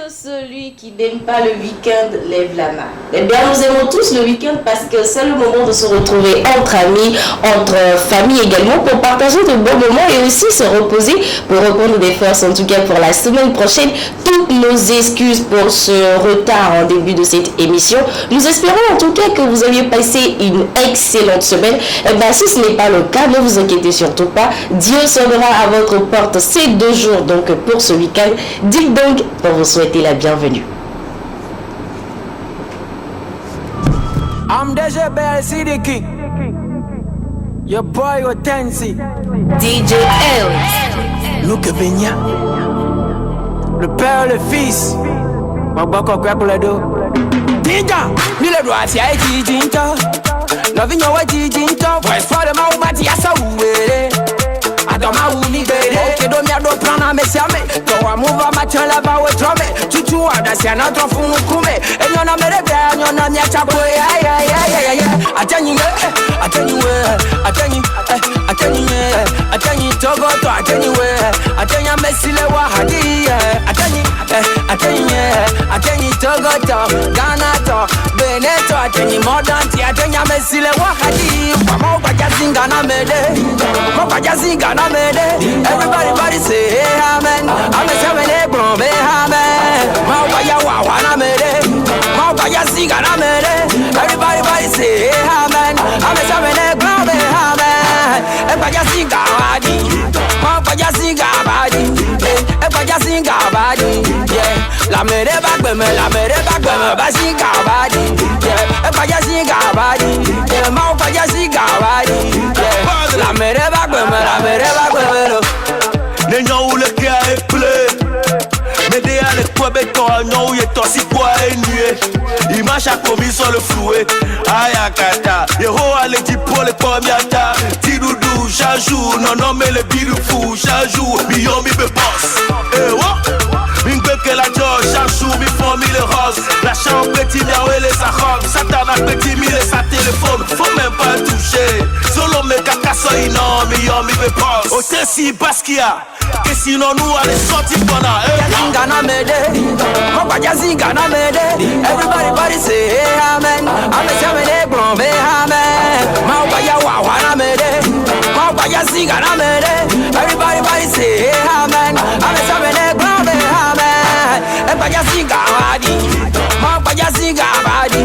Celui qui n'aime pas le week-end lève la main. Eh bien, nous aimons tous le week-end parce que c'est le moment de se retrouver entre amis, entre familles également, pour partager de bons moments et aussi se reposer pour reprendre des forces. En tout cas, pour la semaine prochaine, toutes nos excuses pour ce retard en début de cette émission. Nous espérons en tout cas que vous aviez passé une excellente semaine. Eh bien, si ce n'est pas le cas, ne vous inquiétez surtout pas. Dieu sonnera à votre porte ces 2 jours donc pour ce week-end. Dites donc pour vous souhaiter la bienvenue. I'm DJ BLC the king. Your boy Otensi. DJ L. Luke Benya. Le père, le fils. Maboko kwa pour les deux. Dinja. Ni le droit si aïe jinta. Loving your way jinta. Voice for the maumati asa uwe. Adama uni bere. Ok do mia do prana mesiame. Towa muva machela ba we trome. Chuchu adasi na trofu nukume. Enyona merebe enyona mia chakwe. Atenyi togo to atenyi we. Atenya mesile wa hadi. Atenyi togo to Ghana to Beneto. Atenyi modern ti atenya mesile wa hadi. Mama ubaja zinga na mede. Ubaja zinga na mede. Everybody say hey amen. Amen say me bro me amen. Ma ubaya wa na mede. Ma ubaya zinga na mede. Everybody say hey amen. Amen say me bro me amen. Ubaja zinga badi. Ma ubaya zinga badi. Ubaja zinga badi. Yeah. La mere bagbeme ba zinga badi. Yeah. Ubaja zinga badi. Yeah. Ma ubaya zinga badi. Yeah. La mere bagbeme lo. Nenyo ule kia eple. Mede à l'étoile béton, non, il est aussi quoi et nué. Image a commis sur le floué. Ayakata, Yero a les dit pour les premières tas. Tidoudou, j'ajoute, non, mais le bidou fou, j'ajoute. Millon, mi be boss. Eh, what? Mingbe que la George, j'ajoute, mi font mi le rose. La chambre petit, miaoué les arabes. Satan a petit, mi les sa téléphone. Faut même pas toucher. Solo me cacasso, non, millon, mi be boss. Otesi, Basquiat. Que sinon nous allons sortir pendant Gana mede, Mokwaja zingana mede. Everybody say hey amen. Amen say me bro me amen. Mokwaja wa mede. Mokwaja zingana mede. Everybody say hey amen. Amen say me bro me amen. Mokwaja zingabadi. Mokwaja zingabadi.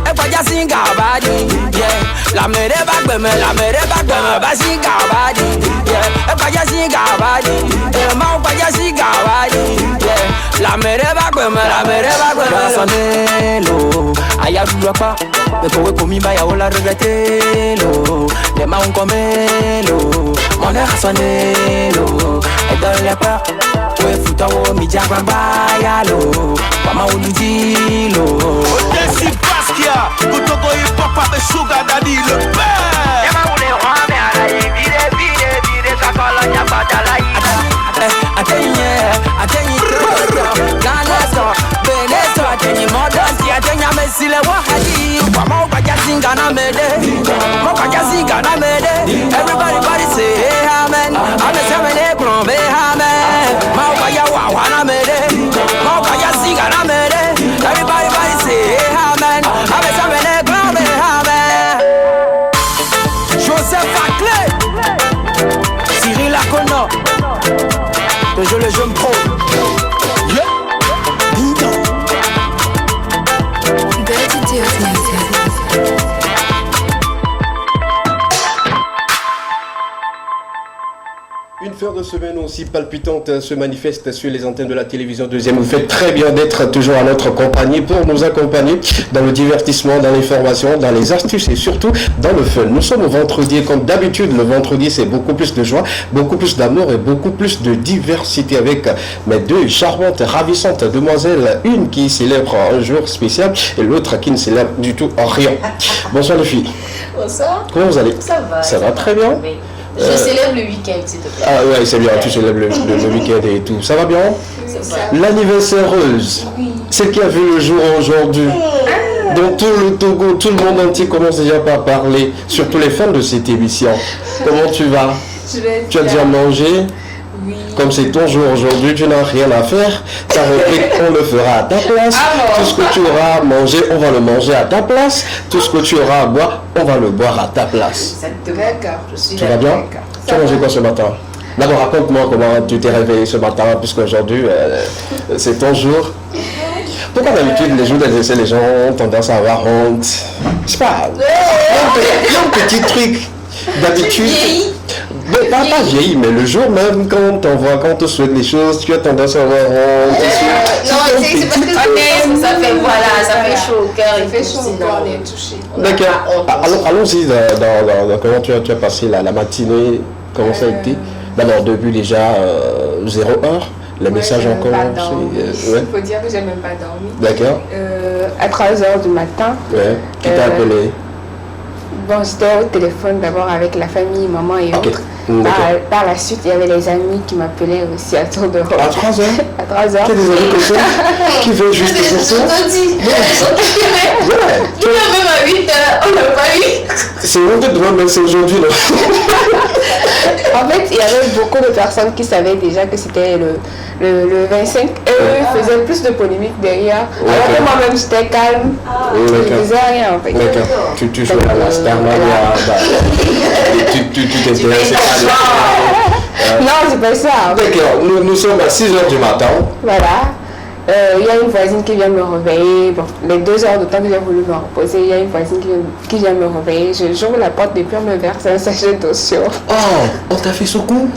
Mokwaja zingabadi. Yeah. La mere bagbeme ba zingabadi. Yeah. Mokwaja zingabadi. Mokwaja zingabadi. Yeah. La mere bagbeme Sonelo. Aya duapa. Me kowe komi ba ya ola regretelo. Le ma un comelo. Mon air sonelo. Et dans les peurs. Ouais futa wo mi jagamba ya lo. Mama uludilo. Otesi Basquiat. Kutoko hip hop avec Sugar Daddy le père. Yama ule rame ala vire kakola nya badala Atenyi Ganato Beneto Atenyi modern ti atenya mesile wa hadi. Mama ubaja zinga na mede. Mokaja zinga na mede. Everybody say hey amen. Amen say me bro me amen. Ma ubaja wa na mede. Mokaja zinga na mede. Everybody say hey amen. Amen say me bro me amen. Joseph Aclé Cyril Lacono toujours le jeune pro. Yeah. Une fin de semaine aussi palpitante se manifeste sur les antennes de la télévision deuxième. Vous faites très bien d'être toujours à notre compagnie pour nous accompagner dans le divertissement, dans l'information, dans les astuces et surtout dans le fun. Nous sommes au vendredi et comme d'habitude, le vendredi c'est beaucoup plus de joie, beaucoup plus d'amour et beaucoup plus de diversité avec mes deux charmantes, ravissantes demoiselles. Une qui célèbre un jour spécial et l'autre qui ne célèbre du tout rien. Bonsoir les filles. Bonsoir. Comment vous allez? Ça va. Ça va très bien. Je célèbre le week-end, s'il te plaît. Ah ouais, c'est bien, tu célèbres le week-end et tout. Ça va bien? L'anniversaireuse, celle qui a vu le jour aujourd'hui. Dans tout le Togo, tout le monde entier commence déjà par parler, surtout les fans de cette émission. Comment tu vas? Tu as déjà mangé? Oui. Comme c'est ton jour aujourd'hui, tu n'as rien à faire. Ta réplique, on le fera à ta place. Tout ce que tu auras à manger, on va le manger à ta place. Tout ce que tu auras à boire, on va le boire à ta place. D'accord, je suis Tu vas bien? Tu as mangé quoi ce matin? D'abord, raconte-moi comment tu t'es réveillé ce matin, puisqu'aujourd'hui, c'est ton jour. Pourquoi d'habitude, les jours d'anniversaire, les gens ont tendance à avoir honte? Je sais pas. Il y a un petit truc. D'habitude. Mais pas vieilli, mais le jour même, quand on t'envoie, quand on te souhaite des choses, tu as tendance à avoir honte. Non, c'est parce que ça fait, voilà, ça fait chaud au cœur. Il fait chaud au cœur, on est touché. D'accord. Allons-y dans comment tu as passé la matinée, comment ça a été. D'abord, depuis déjà 0 heure, le message encore. Il faut dire que j'ai même pas dormi. D'accord. À 3h du matin. Ouais. Qui t'a appelé? Bon, j'étais au téléphone d'abord avec la famille, maman et autres. Par la suite, il y avait les amis qui m'appelaient aussi à tour de rôle. À 3h? À 3h. Tu as des amis comme ça qui veulent juste pour ça? Tu l'as même à 8h, on l'a pas eu. C'est honteux de moi, mais c'est aujourd'hui là. En fait, il y avait beaucoup de personnes qui savaient déjà que c'était le 25 et eux faisaient plus de polémiques derrière. Alors que moi-même j'étais calme, je ne faisais rien en fait. D'accord. Tu joues à la star, tu t'intéressais à Non, c'est pas ça. D'accord, nous sommes à 6h du matin. Voilà. Il y a une voisine qui vient me réveiller. Bon, les 2 heures de temps que j'ai voulu me reposer, il y a une voisine qui vient me réveiller. J'ouvre la porte et puis on me verse un sachet d'eau sur. Oh, on t'a fait ce coup?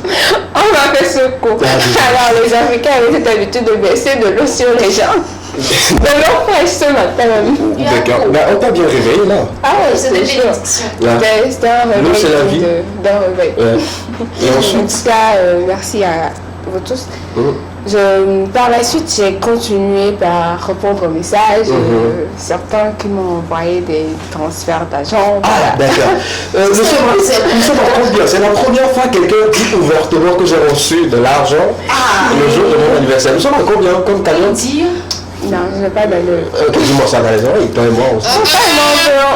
On m'a fait ce coup. Alors les Africains avaient cette habitude de verser de l'eau sur les gens. De l'eau fraîche ce matin même. D'accord, mais on t'a bien réveillé là. Ah oui, c'était chaud. C'était un réveil d'un réveil. Et ensuite? En tout cas, merci à vous tous. Par la suite, j'ai continué par répondre aux messages. Certains qui m'ont envoyé des transferts d'argent. Ah, d'accord. Nous sommes en combien? C'est la première fois que quelqu'un dit ouvertement que j'ai reçu de l'argent le jour de mon anniversaire. Nous sommes à combien comme camion? Non, je n'ai pas d'aller. Dis-moi ça dans les oreilles, toi et moi aussi.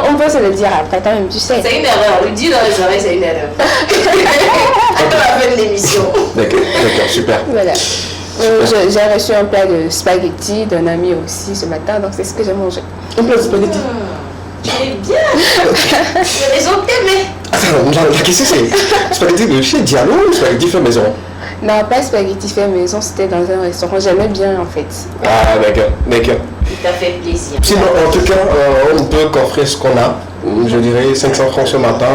On peut se le dire après, quand même, tu sais. C'est une erreur, le dire dans les oreilles, c'est une erreur. Attends la fin de l'émission. D'accord, super. Voilà. J'ai reçu un plat de spaghetti d'un ami aussi ce matin, donc c'est ce que j'ai mangé. Un plat de spaghetti? Tu es bien. Les gens t'aimaient. Attends, la question c'est spaghetti de chez Diallo ou spaghetti fait maison? Non, pas spaghetti fait maison, c'était dans un restaurant. J'aimais bien en fait. Ah, d'accord. Il t'a fait plaisir. Sinon, en tout cas, on ne peut qu'offrir ce qu'on a. Je dirais 500 francs ce matin,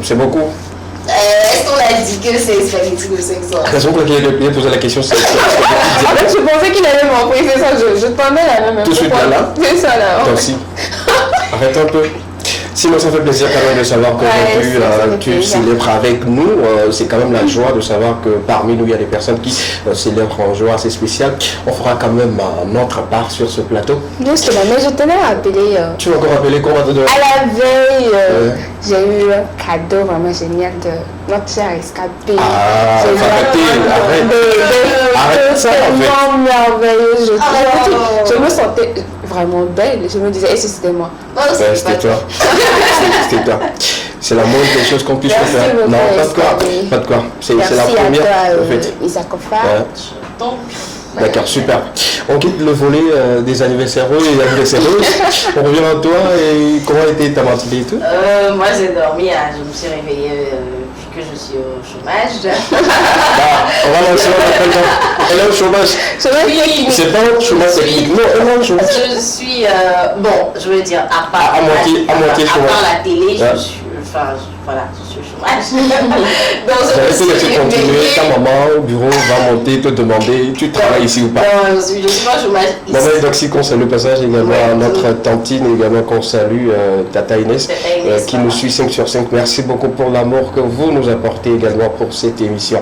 c'est beaucoup. Est-ce qu'on a dit que c'est spaghetti de 500? La raison pour laquelle il a posé la question, c'est. En fait, je pensais qu'il allait m'envoyer, c'est ça, je tendais la même. Tout de suite là? C'est ça là. Toi aussi. Arrête un peu. Sinon, ça fait plaisir quand même de savoir qu'aujourd'hui tu célèbres avec nous. C'est quand même la joie de savoir que parmi nous, il y a des personnes qui célèbrent en joie assez spéciale. On fera quand même notre part sur ce plateau. Non, c'est la mais je tenais à appeler. Tu m'as encore appelé comment te donner? À la veille, j'ai eu un cadeau vraiment génial de notre cher escapé. Ah, arrête ça en fait. Tellement merveilleux. Je me sentais vraiment belle. Je me disais, et si c'était moi? C'était toi. C'était toi. C'est la moindre des choses qu'on puisse faire. Non, pas de quoi. C'est la première. En fait. D'accord, super. On quitte le volet des anniversaires et des anniversaireuses. On revient à toi et comment était ta matinée et tout? Moi j'ai dormi, je me suis réveillée vu que je suis au chômage. On va lancer un appel. Elle est au chômage. C'est pas un chômage technique. Non, elle est au chômage. Je suis, je veux dire, à part la télé, je suis, voilà, je suis au chômage. Donc je vais te laisser continuer, ta maman au bureau va monter, te demander, tu travailles ici ou pas? Non, je suis pas au chômage ici. Maman Doxy, qu'on salue le passage également à notre tantine, également qu'on salue Tata Inès, qui nous suit 5 sur 5. Merci beaucoup pour l'amour que vous nous apportez également pour cette émission.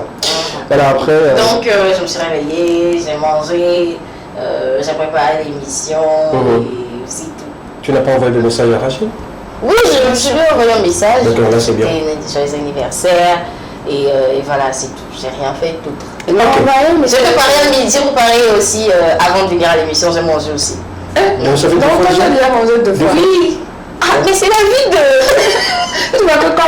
Voilà, après... Donc, je me suis réveillée, j'ai mangé, j'ai préparé l'émission et c'est tout. Tu n'as pas envoyé de message à Rachid? Oui, je lui ai envoyé un message. D'accord, là c'est bien. C'était joyeux anniversaire Et voilà, c'est tout. J'ai rien fait d'autre. Non, mais J'ai préparé à midi, j'ai préparé aussi avant de venir à l'émission, j'ai mangé aussi. Donc ça fait donc, toi, tu as déjà mangé 2 fois. Oui. Ah, mais c'est la vie de... Tu vas que Dans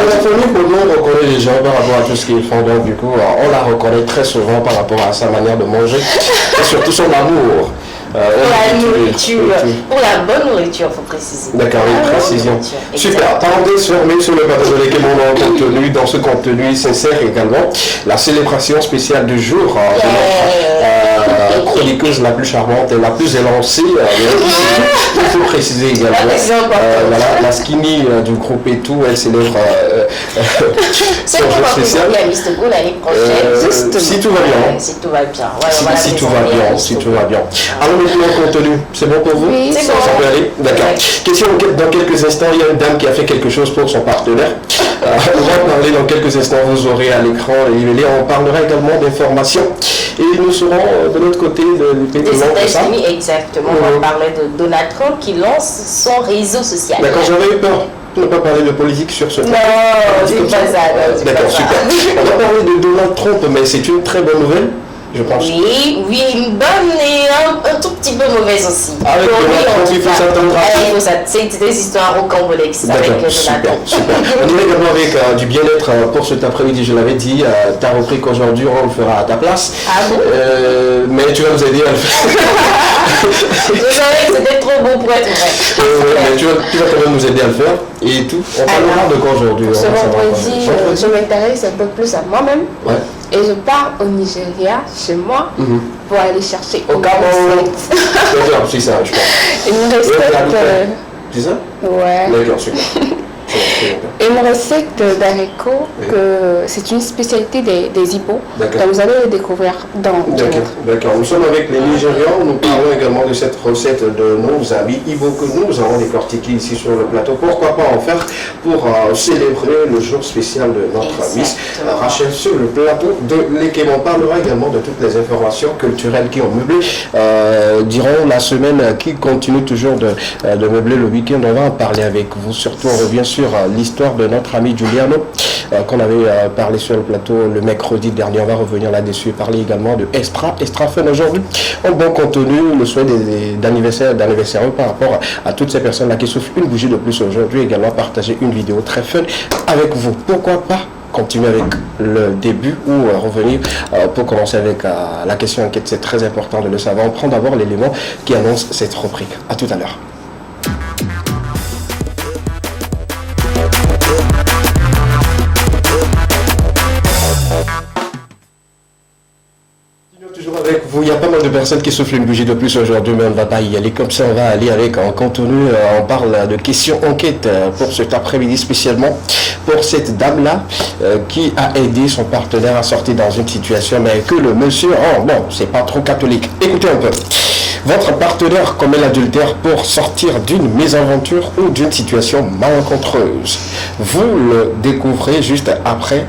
la famille, pour nous, on reconnaît les gens par rapport à tout ce qu'ils font. Donc, du coup, on la reconnaît très souvent par rapport à sa manière de manger et surtout son amour. Pour la nourriture, pour la bonne nourriture, il faut préciser. D'accord, une précision. Super. Parenthèse fermée sur le bateau de l'équipe en contenu. Dans ce contenu sincère également, la célébration spéciale du jour de notre chroniqueuse la plus charmante et la plus élancée. Il faut préciser également. Voilà, la skinny du groupe et tout, elle célèbre c'est pour ma spécial. La liste go l'année prochaine. Si tout va bien. Si tout va bien. Si tout va bien, si tout va bien. Alors maintenant, contenu, c'est bon pour vous? Oui, c'est bon. Ça peut aller? D'accord. Question, dans quelques instants, il y a une dame qui a fait quelque chose pour son partenaire. On va parler dans quelques instants, vous aurez à l'écran on parlera également d'informations. Et nous serons de l'autre côté de des États-Unis, exactement. On va parler de Donald Trump qui lance son réseau social. D'accord, j'avais eu peur de ne pas parler de politique sur ce thème. Non, c'est pas ça. D'accord, super. On va parler de Donald Trump, mais c'est une très bonne nouvelle. Je pense. Oui, une bonne et un tout petit peu mauvaise aussi. Avec Donald Trump, il faut s'attendre à... C'est des histoires rocambolesques avec Donald Trump. Super. On est également avec du bien-être pour cet après-midi, je l'avais dit. Tu as repris qu'aujourd'hui on le fera à ta place. Ah bon? Mais tu vas nous aider à le faire. Je savais que c'était trop beau pour être vrai. Mais tu vas quand même nous aider à le faire. Et tout. On parlera de quoi aujourd'hui? Ce vendredi, je m'intéresse un peu plus à moi-même. Ouais. Et je pars au Nigeria, chez moi, pour aller chercher au Cameroun. D'accord, c'est ça, je pense. Une recette. C'est ça? Ouais. D'accord, super. Une recette d'haricots, que c'est une spécialité des Ibo. Donc vous allez le découvrir dans D'accord. Nous sommes avec les Nigérians. Nous parlons également de cette recette de nos amis Ibo que nous avons décortiqué ici sur le plateau. Pourquoi pas en faire pour célébrer le jour spécial de notre Miss Rachel sur le plateau de l'équipe. On parlera également de toutes les informations culturelles qui ont meublé durant la semaine qui continue toujours de meubler le week-end. On va en parler avec vous. Surtout, on revient sur l'histoire de notre ami Giuliano qu'on avait parlé sur le plateau le mercredi dernier. On va revenir là-dessus et parler également de Extra Fun aujourd'hui. En bon contenu, le souhait d'anniversaire par rapport à toutes ces personnes-là qui souffrent une bougie de plus aujourd'hui. Également partager une vidéo très fun avec vous. Pourquoi pas continuer avec le début ou revenir pour commencer avec la question enquête. C'est très important de le savoir. On prend d'abord l'élément qui annonce cette rubrique. À tout à l'heure. Avec vous, il y a pas mal de personnes qui soufflent une bougie de plus aujourd'hui, mais on ne va pas y aller comme ça, on va aller avec un contenu. On parle de questions enquête pour cet après-midi spécialement pour cette dame-là qui a aidé son partenaire à sortir dans une situation, mais que le monsieur, c'est pas trop catholique. Écoutez un peu. Votre partenaire commet l'adultère pour sortir d'une mésaventure ou d'une situation malencontreuse. Vous le découvrez juste après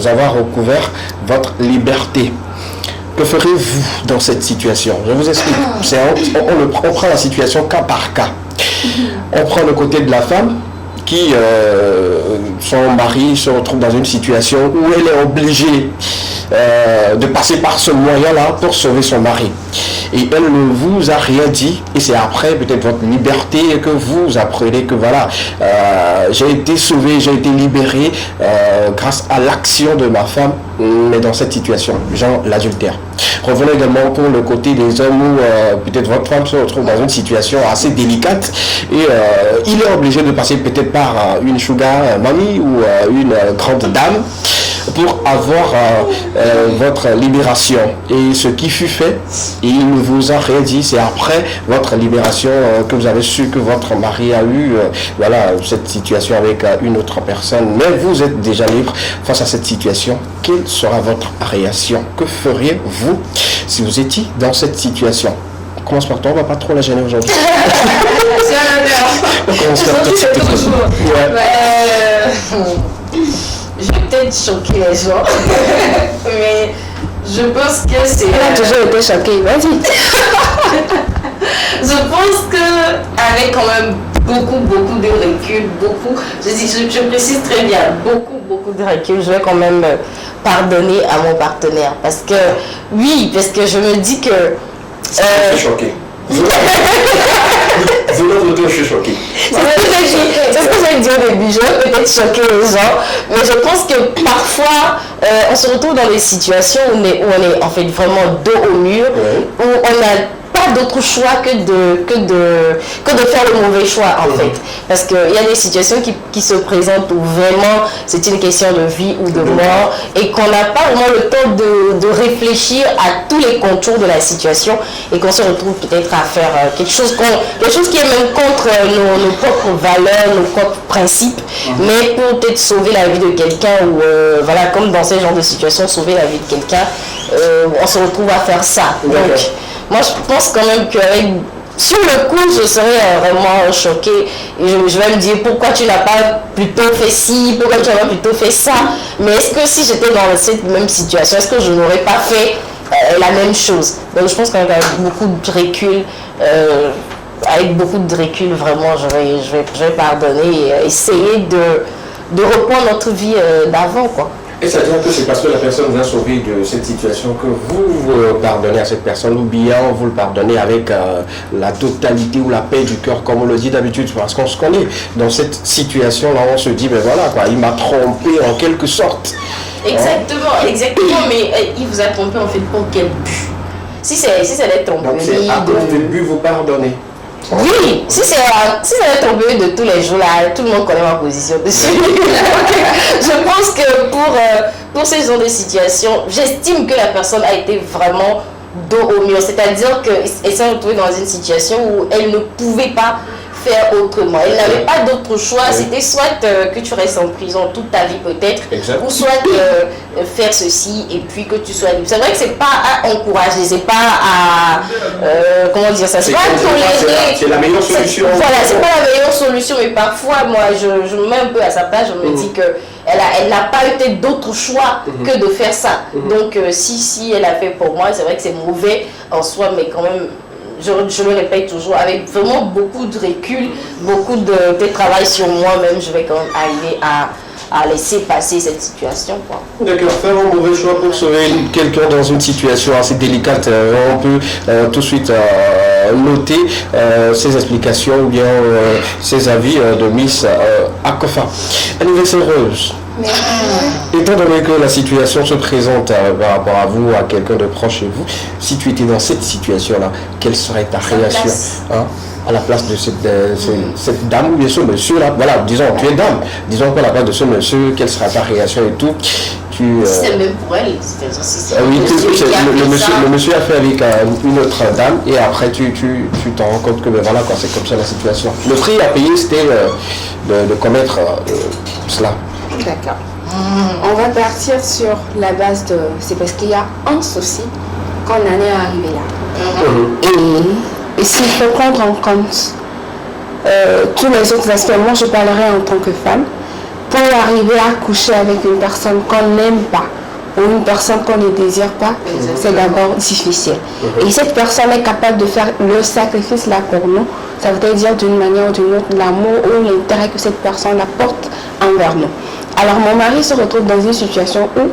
avoir recouvert votre liberté. Que ferez-vous dans cette situation? Je vous explique. On prend la situation cas par cas. On prend le côté de la femme qui, son mari se retrouve dans une situation où elle est obligée de passer par ce moyen-là pour sauver son mari. Et elle ne vous a rien dit, et c'est après peut-être votre liberté que vous apprenez que voilà, j'ai été sauvé, j'ai été libéré grâce à l'action de ma femme, mais dans cette situation, genre l'adultère. Revenons également pour le côté des hommes où peut-être votre femme se retrouve dans une situation assez délicate et il est obligé de passer peut-être par une sugar mommy ou une grande dame pour avoir votre libération. Et ce qui fut fait, il ne vous a rien dit, c'est après votre libération que vous avez su que votre mari a eu cette situation avec une autre personne, mais vous êtes déjà libre face à cette situation. Quelle sera votre réaction? Que feriez-vous si vous étiez dans cette situation? On commence par toi, on ne va pas trop la gêner aujourd'hui. On commence par toi. Je vais peut-être choquer les gens, mais je pense que c'est... Elle a toujours été choquée, vas-y. Je pense qu'avec quand même beaucoup de recul, je précise très bien, beaucoup de recul. Je vais quand même pardonner à mon partenaire parce que je me dis que je suis choqué. De l'autre côté, je suis choqué. C'est ce que j'ai dit au début. Je vais peut-être choquer les gens, mais je pense que parfois, on se retrouve dans des situations où on est en fait vraiment dos au mur, où on n'a pas d'autre choix que de faire le mauvais choix en fait. Parce qu'il y a des situations qui se présentent où vraiment c'est une question de vie ou de mort et qu'on n'a pas vraiment le temps de réfléchir à tous les contours de la situation et qu'on se retrouve peut-être à faire quelque chose qui est même contre nos propres valeurs, nos propres principes, mais pour peut-être sauver la vie de quelqu'un ou voilà, comme dans ce genre de situation, sauver la vie de quelqu'un, on se retrouve à faire ça. Donc, moi, je pense quand même que sur le coup, je serais vraiment choquée. Et je vais me dire, pourquoi tu n'as pas plutôt fait ci, pourquoi tu n'as pas plutôt fait ça. Mais est-ce que si j'étais dans cette même situation, est-ce que je n'aurais pas fait la même chose? Donc je pense qu'avec beaucoup de recul, vraiment, je vais pardonner et essayer de reprendre notre vie d'avant, quoi. Et ça veut dire que c'est parce que la personne vous a sauvé de cette situation que vous pardonnez à cette personne, ou bien vous le pardonnez avec la totalité ou la paix du cœur, comme on le dit d'habitude, parce qu'on se connaît. Dans cette situation-là, on se dit, ben voilà, quoi, il m'a trompé en quelque sorte. Exactement, mais il vous a trompé en fait pour quel but? Si c'est d'être trompé. Donc c'est à cause du but, vous pardonnez. Oui, si c'est un trompé de tous les jours, là, tout le monde connaît ma position dessus. Je pense que pour ces genre de situations, j'estime que la personne a été vraiment dos au mur. C'est-à-dire qu'elle s'est retrouvée dans une situation où elle ne pouvait pas faire autrement. Elle n'avait pas d'autre choix. C'était soit que tu restes en prison toute ta vie peut-être, ou soit faire ceci et puis que tu sois libre. C'est vrai que c'est pas à encourager, c'est pas à comment dire ça, c'est pas à tolérer. C'est la meilleure solution. Voilà, c'est pas la meilleure solution, mais parfois moi je me mets un peu à sa place, je me dis que elle n'a pas eu peut-être d'autre choix que de faire ça. Donc si elle a fait pour moi, c'est vrai que c'est mauvais en soi, mais quand même. Je le répète toujours, avec vraiment beaucoup de recul, beaucoup de travail sur moi-même, je vais quand même arriver à laisser passer cette situation. D'accord, faire un mauvais choix pour sauver quelqu'un dans une situation assez délicate, on peut tout de suite noter ses explications ou bien ses avis de Miss Akofa. Anniversaire heureuse. Étant donné que la situation se présente par rapport à vous, à quelqu'un de proche de vous, si tu étais dans cette situation-là, quelle serait ta réaction à la place de cette dame ou bien ce monsieur-là? Voilà, disons, tu es dame, disons qu'à la place de ce monsieur, quelle sera ta réaction et tout? C'est même pour elle, oui, le monsieur a fait avec une autre dame et après tu t'en rends compte que ben voilà quoi, c'est comme ça la situation. Le prix à payer c'était de commettre cela. D'accord. On va partir sur la base de... C'est parce qu'il y a un souci qu'on en est arrivé là. Et s'il faut prendre en compte tous les autres aspects, moi je parlerai en tant que femme, pour arriver à coucher avec une personne qu'on n'aime pas ou une personne qu'on ne désire pas, c'est d'abord difficile. Et cette personne est capable de faire le sacrifice là pour nous, ça veut dire d'une manière ou d'une autre l'amour ou l'intérêt que cette personne apporte envers nous. Alors mon mari se retrouve dans une situation où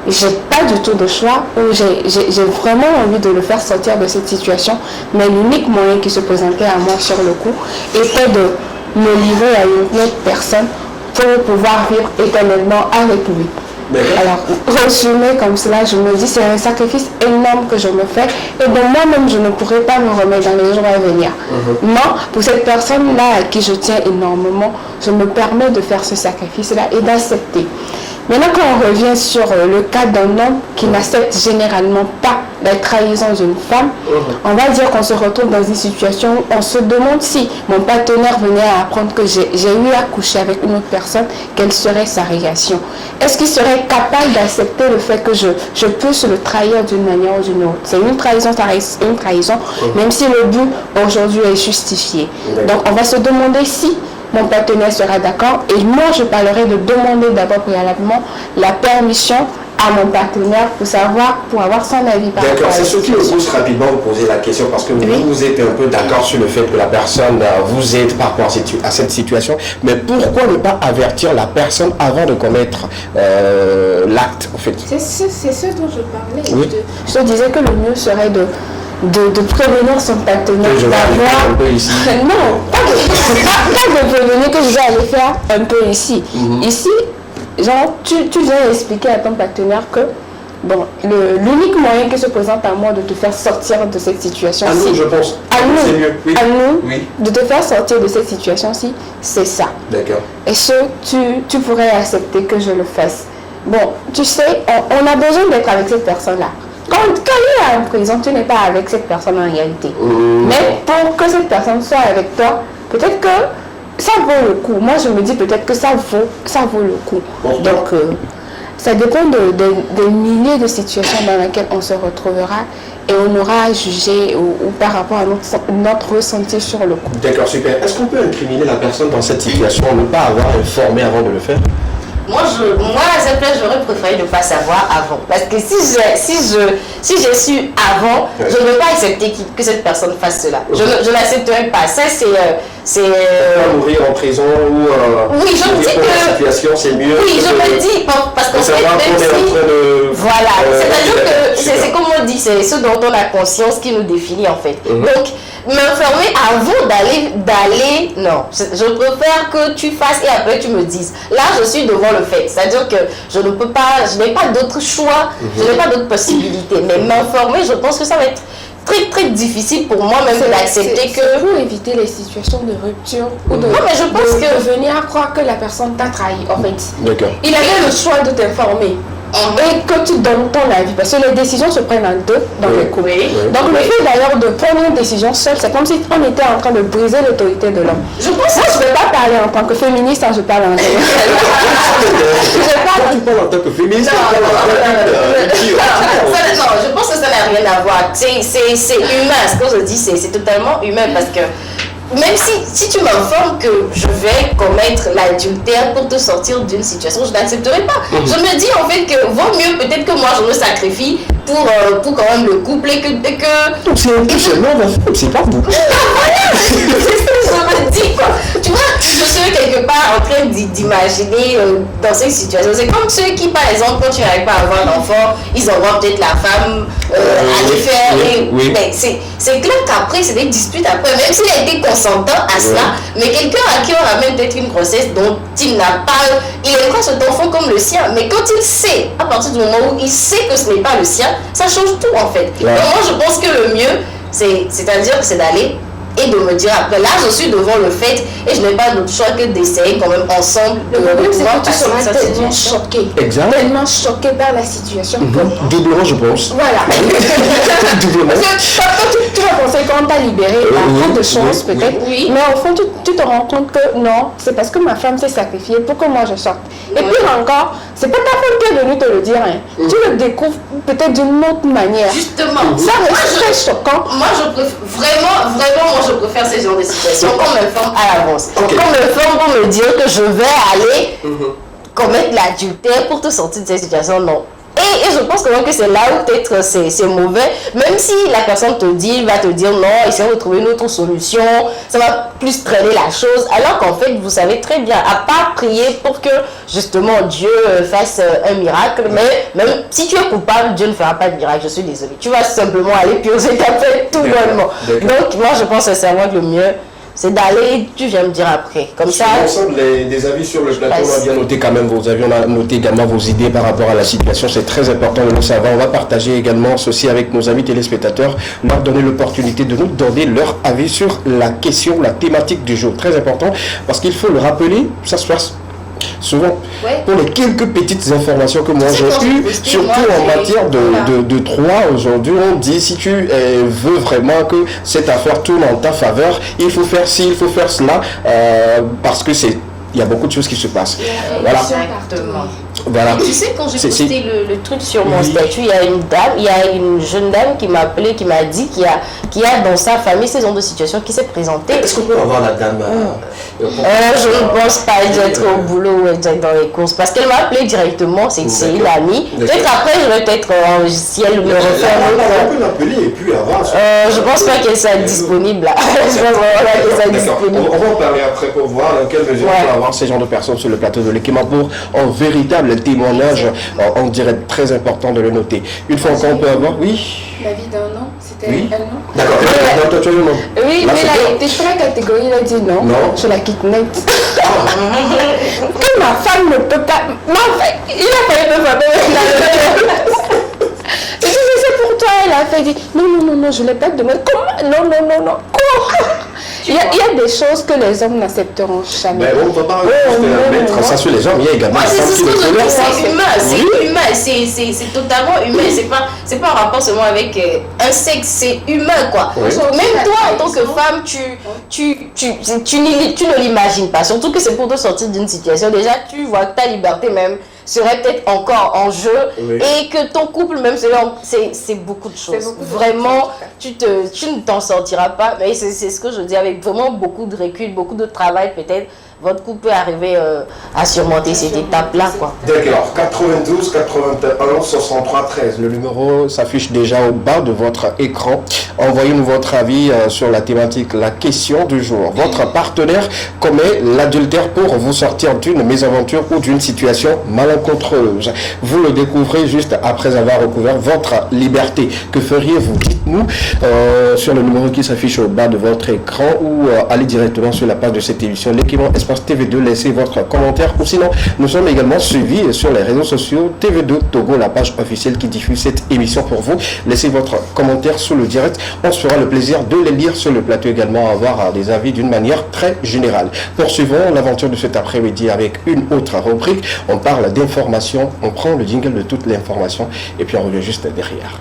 j'ai pas du tout de choix, où j'ai vraiment envie de le faire sortir de cette situation, mais l'unique moyen qui se présentait à moi sur le coup était de me livrer à une autre personne pour pouvoir vivre éternellement avec lui. Alors, résumé comme cela, je me dis c'est un sacrifice énorme que je me fais et dont moi-même je ne pourrais pas me remettre dans les jours à venir. Non, pour cette personne-là à qui je tiens énormément, je me permets de faire ce sacrifice-là et d'accepter. Maintenant, quand on revient sur le cas d'un homme qui n'accepte généralement pas la trahison d'une femme, on va dire qu'on se retrouve dans une situation où on se demande si mon partenaire venait à apprendre que j'ai eu à coucher avec une autre personne, quelle serait sa réaction. Est-ce qu'il serait capable d'accepter le fait que je puisse le trahir d'une manière ou d'une autre? C'est une trahison, ça reste une trahison, même si le but aujourd'hui est justifié. Donc on va se demander si mon partenaire sera d'accord et moi je parlerai de demander d'abord préalablement la permission à mon partenaire pour avoir son avis par rapport D'accord, à c'est la ce qui me situation. pousse rapidement vous poser la question parce que vous êtes un peu d'accord sur le fait que la personne vous aide par rapport à cette situation, mais pourquoi ne pas avertir la personne avant de commettre l'acte en fait? C'est ce dont je parlais. Oui. Je te disais que le mieux serait de prévenir son partenaire Que je vais aller faire un peu ici. Non, pas de prévenir que je vais aller faire un peu ici. Ici, genre, tu viens expliquer à ton partenaire que bon, l'unique moyen qui se présente à moi de te faire sortir de cette situation-ci, À nous, je pense. à nous, C'est mieux. Oui. à nous, Oui. de te faire sortir de cette situation-ci, c'est ça. D'accord. Et tu pourrais accepter que je le fasse. Bon, tu sais, on a besoin d'être avec cette personne-là. Quand il est en prison, tu n'es pas avec cette personne en réalité. Mais pour que cette personne soit avec toi, peut-être que ça vaut le coup. Moi, je me dis peut-être que ça vaut le coup. Donc, ça dépend des milliers de situations dans lesquelles on se retrouvera et on aura à juger ou par rapport à notre ressenti sur le coup. D'accord, super. Est-ce qu'on peut incriminer la personne dans cette situation, ne pas avoir informé avant de le faire? Moi, à cette place, j'aurais préféré ne pas savoir avant. Parce que si j'ai su avant, je ne veux pas accepter que cette personne fasse cela. Je n'accepterai pas. Ça, c'est Pas mourir en prison ou oui, je me dis pour que... la situation, c'est mieux. Oui, je me dis, parce qu'en fait, même si... Voilà, c'est-à-dire que c'est comme on dit, c'est ce dont on a conscience qui nous définit en fait. Donc, m'informer avant d'aller, non. Je préfère que tu fasses et après tu me dises. Là, je suis devant le fait. C'est-à-dire que je n'ai pas d'autre choix, je n'ai pas d'autre possibilité. Mais m'informer, je pense que ça va être très très difficile pour moi même d'accepter que... C'est pour éviter les situations de rupture ou de, non, mais je pense que venir à croire que la personne t'a trahi en fait. D'accord. Il avait le choix de t'informer. Et que tu donnes ton avis, parce que les décisions se prennent à deux dans les couples. Donc le fait d'ailleurs de prendre une décision seule, c'est comme si on était en train de briser l'autorité de l'homme. Je pense que je ne vais pas parler en tant que féministe, je parle en tant Tu parles en tant que féministe, non, je pense que ça n'a rien à voir. C'est humain, ce que je dis, c'est totalement humain parce que même si tu m'informes que je vais commettre l'adultère pour te sortir d'une situation, je n'accepterai pas. Je me dis en fait que vaut mieux peut-être que moi je me sacrifie pour quand même le couple et que... Donc c'est un peu seulement, c'est pas vous. C'est ce que je me dis quoi. Tu vois, je suis quelque part en train d'imaginer dans cette situation. C'est comme ceux qui par exemple quand tu n'arrives pas à avoir d'enfant, ils envoient peut-être la femme à les faire. Mais c'est clair qu'après c'est des disputes après, même s'il a été consentant à cela, mais quelqu'un à qui on ramène peut-être une grossesse dont il n'a pas, il est cet enfant comme le sien, mais quand il sait, à partir du moment où il sait que ce n'est pas le sien, ça change tout en fait. Donc moi je pense que le mieux, c'est-à-dire que c'est d'aller et de me dire après là je suis devant le fait et je n'ai pas d'autre choix que d'essayer quand même ensemble de pouvoir passer cette situation. Tellement choqué par la situation. Doublement je pense. Voilà. Doublement. Parce que tu vas penser qu'on t'a libéré par trop de choses peut-être, mais au fond tu te rends compte que non, c'est parce que ma femme s'est sacrifiée pour que moi je sorte. Et puis encore, c'est pas ta femme qui est venue te le dire, hein. Tu le découvres peut-être d'une autre manière. Justement, ça reste très choquant. Moi je préfère vraiment je préfère ces genres de situations qu'on m'informe à l'avance. Qu'on m'informe pour me dire que je vais aller commettre l'adultère pour te sortir de cette situation, non. Et je pense quand même que c'est là où peut-être c'est mauvais, même si la personne va te dire non, essayons de trouver une autre solution, ça va plus traîner la chose, alors qu'en fait vous savez très bien, à part prier pour que justement Dieu fasse un miracle, mais même si tu es coupable, Dieu ne fera pas de miracle, je suis désolée, tu vas simplement aller purger ta peine tout bonnement. Donc moi je pense sincèrement que le mieux c'est d'aller, tu viens me dire après. Comme ça. L'ensemble des avis sur le plateau, on a bien noté quand même vos avis, on a noté également vos idées par rapport à la situation. C'est très important de le savoir. On va partager également ceci avec nos amis téléspectateurs, leur donner l'opportunité de nous donner leur avis sur la question, la thématique du jour. Très important parce qu'il faut le rappeler, ça se passe souvent pour les quelques petites informations que moi j'ai eues, surtout en matière de droit. Aujourd'hui on dit si tu veux vraiment que cette affaire tourne en ta faveur, il faut faire ci, il faut faire cela, parce que c'est il y a beaucoup de choses qui se passent. Voilà. Exactement. Voilà. Tu sais, quand j'ai C'est- posté le truc sur mon statut, il y a une jeune dame qui m'a appelé, qui m'a dit qu'il y a dans sa famille ce genre de situation qui s'est présentée. Est-ce qu'on peut avoir la dame Je ne pense pas être au boulot ou être dans les courses parce qu'elle m'a appelé directement, c'est une amie. Peut-être après, je vais peut-être, si elle me refait un autre. On peut l'appeler et puis avoir. Je pense pas qu'elle soit disponible là. Je pense vraiment qu'elle soit D'accord. disponible. On va en parler après pour voir dans quelle mesure on peut avoir ces genres de personnes sur le plateau de l'équipement pour un véritable témoignage. On dirait très important de le noter. Une fois encore, on peut avoir, oui. La vie d'un an, c'était Oui. elle, non? D'accord. Non, toi, tu as le nom. Oui, Là, mais c'est là, toi. il était très catégorique, il a dit non, Non. je la quitte net. Que ma femme ne peut pas. Non, en fait, il a fallu me frapper. Je dis, mais c'est pour toi, elle a fait, dit, non, je ne l'ai pas demandé. Comment? Non. Quoi? Il y a des choses que les hommes n'accepteront jamais. Mais on ne peut pas mettre ça sur les hommes. Il y a également Moi, la c'est femme ce qui que le je tolère dis, pas. c'est humain, c'est totalement humain, c'est pas un rapport seulement avec un sexe, c'est humain quoi. Oui. Même toi en tant que femme, tu ne l'imagines pas, surtout que c'est pour te sortir d'une situation, déjà tu vois que ta liberté même serait peut-être encore en jeu et que ton couple même c'est beaucoup de choses. Vraiment, tu ne t'en sortiras pas, mais c'est ce que je dis avec vraiment beaucoup de recul, beaucoup de travail peut-être. Votre couple peut arriver à surmonter cette étape-là, quoi. D'accord, 92 81 63 13. Le numéro s'affiche déjà au bas de votre écran. Envoyez-nous votre avis sur la thématique, la question du jour. Votre partenaire commet l'adultère pour vous sortir d'une mésaventure ou d'une situation malencontreuse. Vous le découvrez juste après avoir recouvert votre liberté. Que feriez-vous? Dites-nous sur le numéro qui s'affiche au bas de votre écran ou allez directement sur la page de cette émission, l'équipement Espace TV2, laissez votre commentaire ou sinon nous sommes également suivis sur les réseaux sociaux TV2 Togo, la page officielle qui diffuse cette émission pour vous. Laissez votre commentaire sous le direct, on se fera le plaisir de les lire sur le plateau également, avoir des avis d'une manière très générale. Poursuivons l'aventure de cet après-midi avec une autre rubrique, on parle d'information, on prend le jingle de toute l'information et puis on revient juste derrière.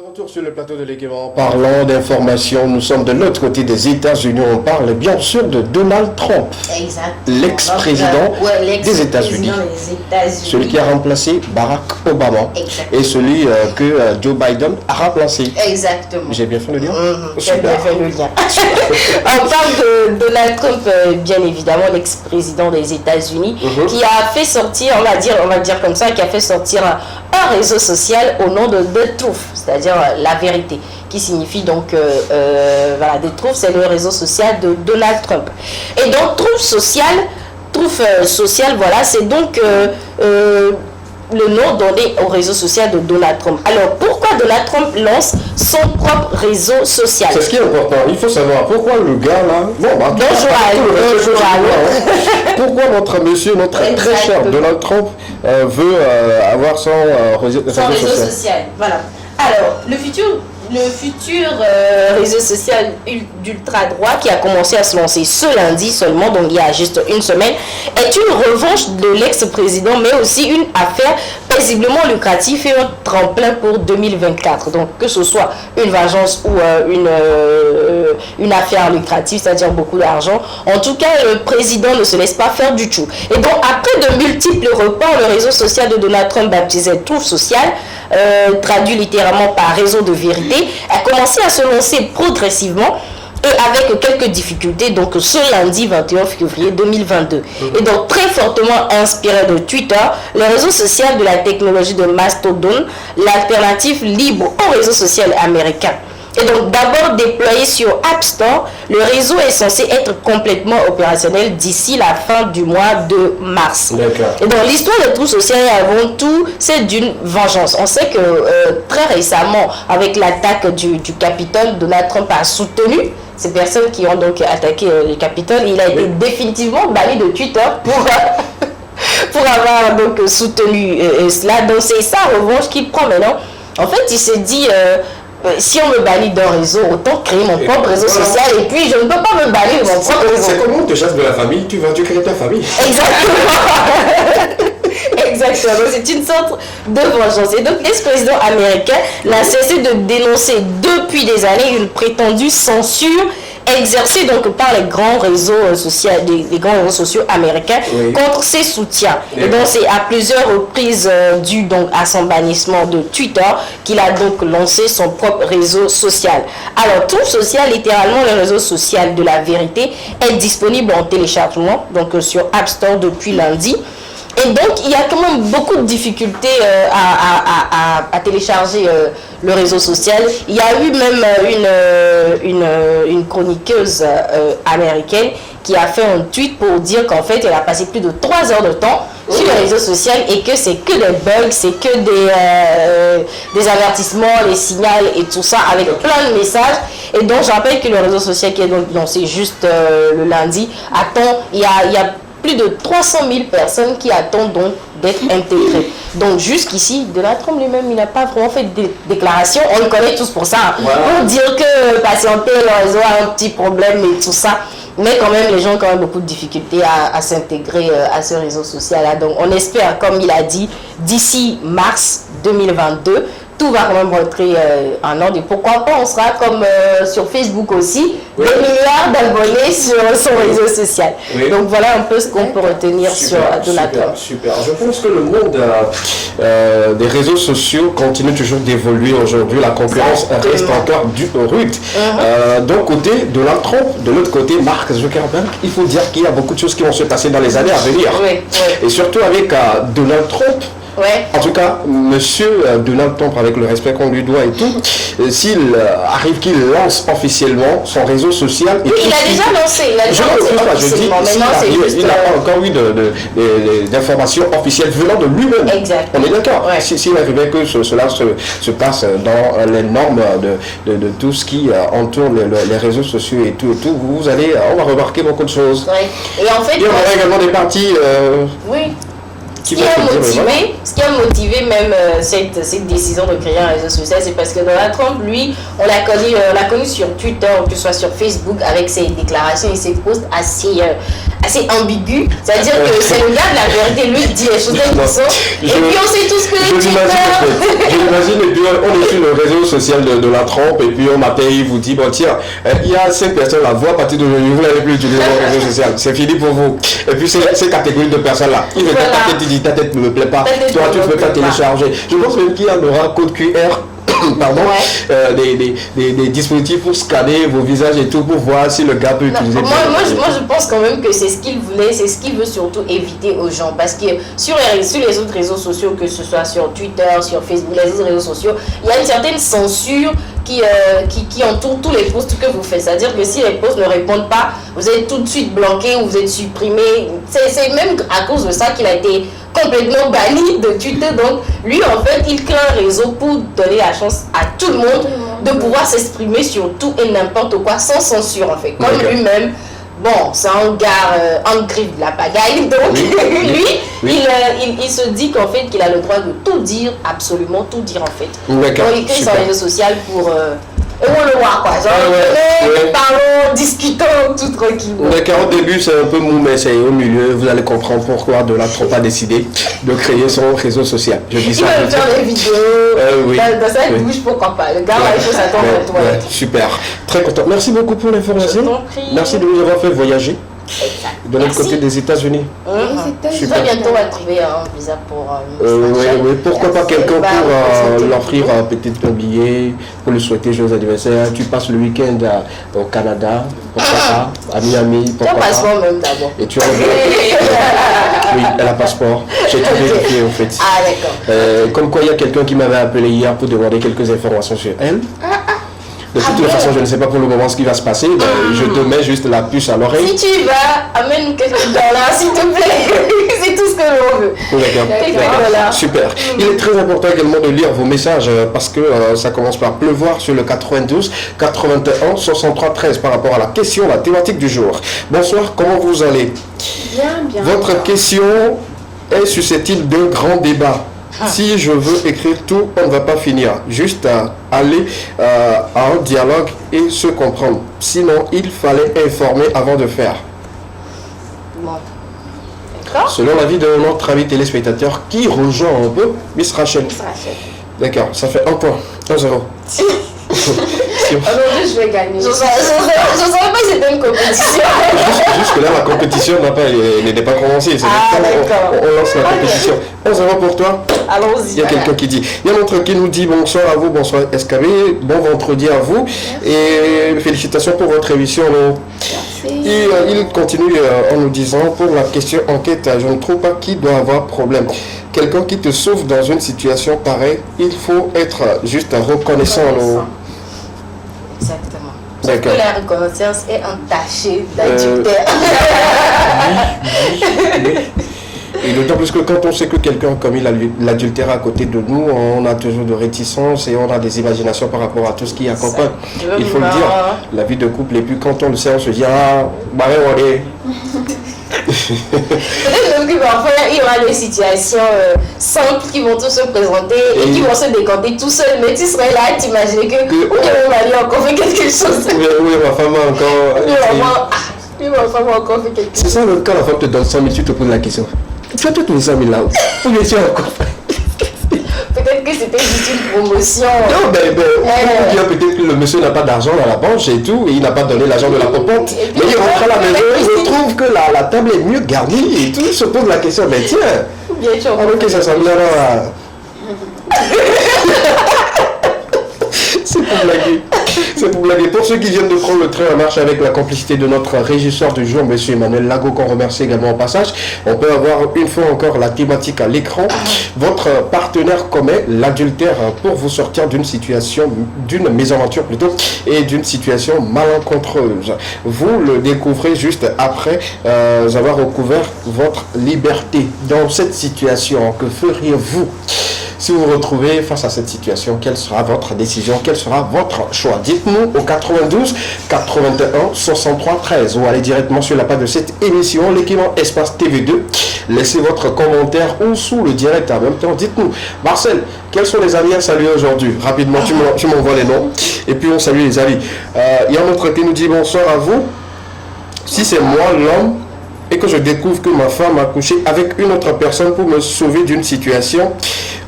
Retour sur le plateau de l'équipement. Parlons d'information, nous sommes de l'autre côté des États-Unis. On parle bien sûr de Donald Trump, l'ex-président des États-Unis, celui qui a remplacé Barack Obama. Exactement. Et celui que Joe Biden a remplacé. Exactement. J'ai bien fait le lien. J'ai bien fait le lien. On parle de Donald Trump, bien évidemment, l'ex-président des États-Unis, qui a fait sortir, on va dire comme ça, qui a fait sortir un réseau social au nom de The Truth, c'est-à-dire la vérité, qui signifie donc, voilà, The Truth, c'est le réseau social de Donald Trump. Et donc, Truth social, voilà, c'est donc le nom donné au réseau social de Donald Trump. Alors, pourquoi Donald Trump lance son propre réseau social? C'est ce qui est important. Il faut savoir pourquoi le gars là. Bonjour à l'autre. Pourquoi notre monsieur, notre très cher Donald Trump veut avoir son réseau social. Voilà. Alors, le futur réseau social d'ultra-droite qui a commencé à se lancer ce lundi seulement, donc il y a juste une semaine, est une revanche de l'ex-président, mais aussi une affaire paisiblement lucrative et un tremplin pour 2024. Donc que ce soit une vengeance ou une affaire lucrative, c'est-à-dire beaucoup d'argent, en tout cas, le président ne se laisse pas faire du tout. Et donc, après de multiples reports, le réseau social de Donald Trump, baptisé Truth Social, traduit littéralement par réseau de vérité, a commencé à se lancer progressivement et avec quelques difficultés, donc ce lundi 21 février 2022. Et donc très fortement inspiré de Twitter, le réseau social de la technologie de Mastodon, l'alternative libre au réseau social américain. Et donc d'abord déployé sur App Store, le réseau est censé être complètement opérationnel d'ici la fin du mois de mars. Et donc l'histoire de Truth Social avant tout, c'est d'une vengeance. On sait que très récemment, avec l'attaque du Capitole, Donald Trump a soutenu ces personnes qui ont donc attaqué le Capitole. Il a été définitivement banni de Twitter pour avoir donc soutenu cela. Donc c'est sa revanche qu'il prend maintenant. En fait, il s'est dit... si on me bannit d'un réseau, autant créer mon propre réseau social et puis je ne peux pas me bannir de mon propre réseau. C'est comment on te chasse de la famille, tu crées ta famille. Exactement. Exactement, c'est une sorte de vengeance. Et donc l'ex-président américain n'a cessé de dénoncer depuis des années une prétendue censure exercée donc par les grands réseaux sociaux, les grands réseaux sociaux américains contre ses soutiens. Et donc c'est à plusieurs reprises dû donc à son bannissement de Twitter qu'il a donc lancé son propre réseau social. Alors Truth Social, littéralement le réseau social de la vérité, est disponible en téléchargement donc sur App Store depuis lundi. Et donc, il y a quand même beaucoup de difficultés à télécharger le réseau social. Il y a eu même une chroniqueuse américaine qui a fait un tweet pour dire qu'en fait, elle a passé plus de 3 heures de temps sur le réseau social et que c'est que des bugs, c'est que des avertissements, des signaux et tout ça avec plein de messages. Et donc, je rappelle que le réseau social qui est donc lancé juste le lundi attend, il y a plus de 300 000 personnes qui attendent donc d'être intégrées. Donc jusqu'ici, Donald Trump lui-même, il n'a pas vraiment fait de déclaration. On le connaît tous pour ça. Pour dire que patienter, le réseau a un petit problème et tout ça. Mais quand même, les gens ont quand même beaucoup de difficultés à s'intégrer à ce réseau social-là. Donc on espère, comme il a dit, d'ici mars 2022, tout va quand même rentrer en ordre. Et pourquoi pas, on sera comme sur Facebook aussi, des milliards d'abonnés sur son réseau social. Donc voilà un peu ce qu'on peut retenir sur Donald Trump. Super. Je pense que le monde des réseaux sociaux continue toujours d'évoluer aujourd'hui. La concurrence reste encore rude. D'un côté, Donald Trump, de l'autre côté, Mark Zuckerberg. Il faut dire qu'il y a beaucoup de choses qui vont se passer dans les années à venir. Et surtout avec Donald Trump. En tout cas, monsieur Donald Trump, avec le respect qu'on lui doit et tout, s'il arrive qu'il lance officiellement son réseau social... Oui, il a déjà lancé. Il n'a pas encore eu d'informations officielles venant de lui-même. On est d'accord. S'il arrivait que cela se passe dans les normes de tout ce qui entoure les réseaux sociaux et tout, on va remarquer beaucoup de choses. Et en fait, il y aura également des parties... Ce qui a motivé même cette décision de créer un réseau social, c'est parce que Donald Trump, lui, on l'a connu sur Twitter, ou que ce soit sur Facebook, avec ses déclarations et ses posts assez ambigus. C'est-à-dire que c'est le gars de la vérité, lui, qui dit les choses telles qu'elles sont. Et puis on sait tous que les Twitter... Je l'imagine, et puis on est sur le réseau social de Donald Trump, et puis on m'appelle, il vous dit, bon tiens, il y a 5 personnes là, vous à partir d'aujourd'hui, vous n'allez plus utiliser mon réseau social, c'est fini pour vous. Et puis ces catégories de personnes-là, il ne ta tête ne me plaît pas, toi tu ne peux pas télécharger. Je pense même qu'il y aura code QR, des dispositifs pour scanner vos visages et tout pour voir si le gars peut utiliser. Moi je pense quand même que c'est ce qu'il voulait, c'est ce qu'il veut surtout éviter aux gens, parce que sur les autres réseaux sociaux, que ce soit sur Twitter, sur Facebook, les autres réseaux sociaux, il y a une certaine censure qui entoure tous les posts que vous faites. C'est-à-dire que si les posts ne répondent pas, vous êtes tout de suite bloqué ou vous êtes supprimé. C'est même à cause de ça qu'il a été complètement banni de Twitter. Donc lui en fait il crée un réseau pour donner la chance à tout le monde de pouvoir s'exprimer sur tout et n'importe quoi sans censure en fait. Comme lui-même, bon, c'est un gars en griffe de la pagaille, donc il se dit qu'en fait qu'il a le droit de tout dire, absolument tout dire en fait. Donc il crée son réseau social pour on le voit quoi, genre parlons, discutons tout tranquillement. D'accord, au début c'est un peu mou, mais c'est au milieu, vous allez comprendre pourquoi Donald Trump a décidé de créer son réseau social. Je dis ça. Il va faire des vidéos, dans sa bouche, pourquoi pas. Le gars, il faut s'attendre à toi. Super, très content. Merci beaucoup pour l'information. Merci de nous avoir fait voyager. De l'autre côté des États-Unis. Très bientôt on va trouver un visa pour pourquoi pas quelqu'un pour l'offrir peut-être un billet, pour lui souhaiter joyeux anniversaire. Tu passes le week-end au Canada, pourquoi pas, à Miami, pourquoi pas. Passeport même d'abord. Et tu reviens. Oui, elle a passeport. J'ai tout vérifié en fait. Ah d'accord. Comme quoi il y a quelqu'un qui m'avait appelé hier pour demander quelques informations sur elle. De toute façon, je ne sais pas pour le moment ce qui va se passer. Je te mets juste la puce à l'oreille. Si tu vas, amène quelques dollars, s'il te plaît. C'est tout ce que l'on veut. D'accord. Super. Il est très important également de lire vos messages parce que ça commence par pleuvoir sur le 92 81 63 13 par rapport à la question, la thématique du jour. Bonsoir, comment vous allez? Bien. Votre question est susceptible d'un grand débat. Si je veux écrire tout, on ne va pas finir. Juste aller à un dialogue et se comprendre. Sinon, il fallait informer avant de faire. Bon. D'accord. Selon l'avis de notre ami téléspectateur qui rejoint un peu Miss Rachel. D'accord, ça fait 1 point, 1-0. Aujourd'hui, je vais gagner. Je savais pas que c'était une compétition. Jusque-là, la compétition n'était pas commencée. On lance la compétition. 1-0 pour toi. Allons-y. Il y a quelqu'un qui dit. Il y a un autre qui nous dit bonsoir à vous, bonsoir SKB, bon vendredi à vous. Et félicitations pour votre émission. Merci. Et il continue en nous disant pour la question enquête, je ne trouve pas qu'il doit avoir problème. Quelqu'un qui te sauve dans une situation pareille, il faut être juste reconnaissant. Exactement. D'accord. Que la reconnaissance est entachée d'adultère. Et d'autant plus que quand on sait que quelqu'un a commis l'adultère à côté de nous, on a toujours de réticences et on a des imaginations par rapport à tout ce qui accompagne. Il faut le dire, la vie de couple. Et puis quand on le sait, on se dit, ah, bah ouais. Peut-être même que parfois il y aura des situations simples qui vont tous se présenter et qui vont se décanter tout seul, mais tu serais là à t'imaginer que mon mari a encore fait quelque chose. Oui, ma femme a encore. Ma femme a encore fait quelque chose. C'est ça, quand la femme te donne 100 000, tu te poses la question. Tu as tous les 100 000 là. Ou bien tu as encore. Peut-être que c'était juste une promotion. Non, peut-être que le monsieur n'a pas d'argent dans la banque et tout, et il n'a pas donné l'argent de la popante. Mais il rentre à la maison, il trouve que la table est mieux garnie et tout, il se pose la question, mais tiens, bien sûr. Alors que ça semble là. C'est pour blaguer. C'est pour blaguer. Pour ceux qui viennent de prendre le train en marche avec la complicité de notre régisseur du jour, M. Emmanuel Lago, qu'on remercie également au passage, on peut avoir une fois encore la thématique à l'écran. Votre partenaire commet l'adultère pour vous sortir d'une situation, d'une mésaventure plutôt, et d'une situation malencontreuse. Vous le découvrez juste après avoir recouvert votre liberté. Dans cette situation, que feriez-vous si vous vous retrouvez face à cette situation? Quelle sera votre décision? Quel sera votre choix? Dites-nous au 92 81 63 13 ou allez directement sur la page de cette émission, l'équivalent Espace TV2. Laissez votre commentaire ou sous le direct en même temps. Dites-nous, Marcel, quels sont les amis à saluer aujourd'hui? Rapidement, tu m'envoies les noms et puis on salue les amis. Il y a un autre qui nous dit bonsoir à vous. Si c'est moi l'homme et que je découvre que ma femme a couché avec une autre personne pour me sauver d'une situation,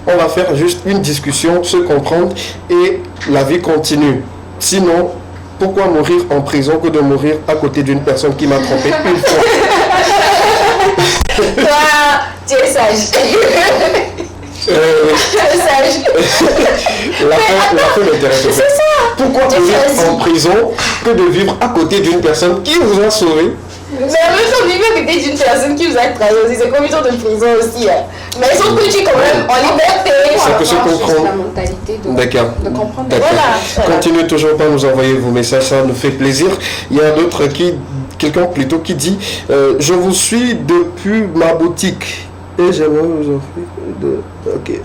on va faire juste une discussion, se comprendre et la vie continue. Sinon, pourquoi mourir en prison que de mourir à côté d'une personne qui m'a trompé une fois? Toi, tu es sage. Tu es sage. La fin m'intéresse. C'est ça. Pourquoi mourir en prison que de vivre à côté d'une personne qui vous a sauvé? Mais en même temps, vivre à côté d'une personne qui vous a trahi aussi, c'est comme une sorte de prison aussi. Hein. Mais ils sont foutus quand même en liberté. Ça peut se comprendre. La mentalité de comprendre. Voilà. Continuez toujours pas à nous envoyer vos messages, ça nous fait plaisir. Il y a d'autres quelqu'un plutôt qui dit je vous suis depuis ma boutique. Et j'aimerais vous offrir de...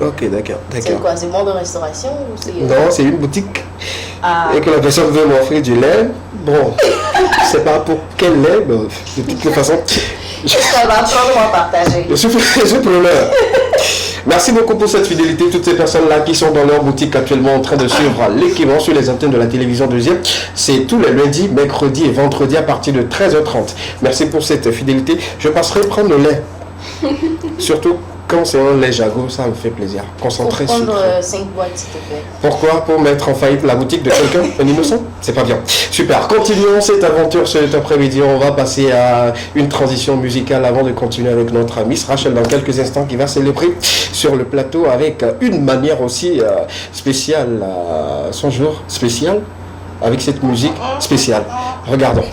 Ok, d'accord. C'est quoi? C'est bon de restauration ou c'est... Non, c'est une boutique. Ah. Et que la personne veut m'offrir du lait. Bon, je sais pas pour quel lait, mais de toutes les façons. Qu'est-ce qu'on va prendre ou à partager? Je suis preneur. Merci beaucoup pour cette fidélité. Toutes ces personnes-là qui sont dans leur boutique actuellement en train de suivre l'équivalent sur les antennes de la télévision deuxième. C'est tous les lundis, mercredis et vendredis à partir de 13h30. Merci pour cette fidélité. Je passerai prendre le lait. Surtout quand c'est un lait Jago, ça me fait plaisir. Concentré sur. Pour prendre 5 boîtes, s'il te plaît. Pourquoi? Pour mettre en faillite la boutique de quelqu'un, un innocent? C'est pas bien. Super. Continuons cette aventure cet après-midi. On va passer à une transition musicale avant de continuer avec notre Miss Rachel dans quelques instants qui va célébrer sur le plateau avec une manière aussi spéciale, son jour spécial, avec cette musique spéciale. Regardons.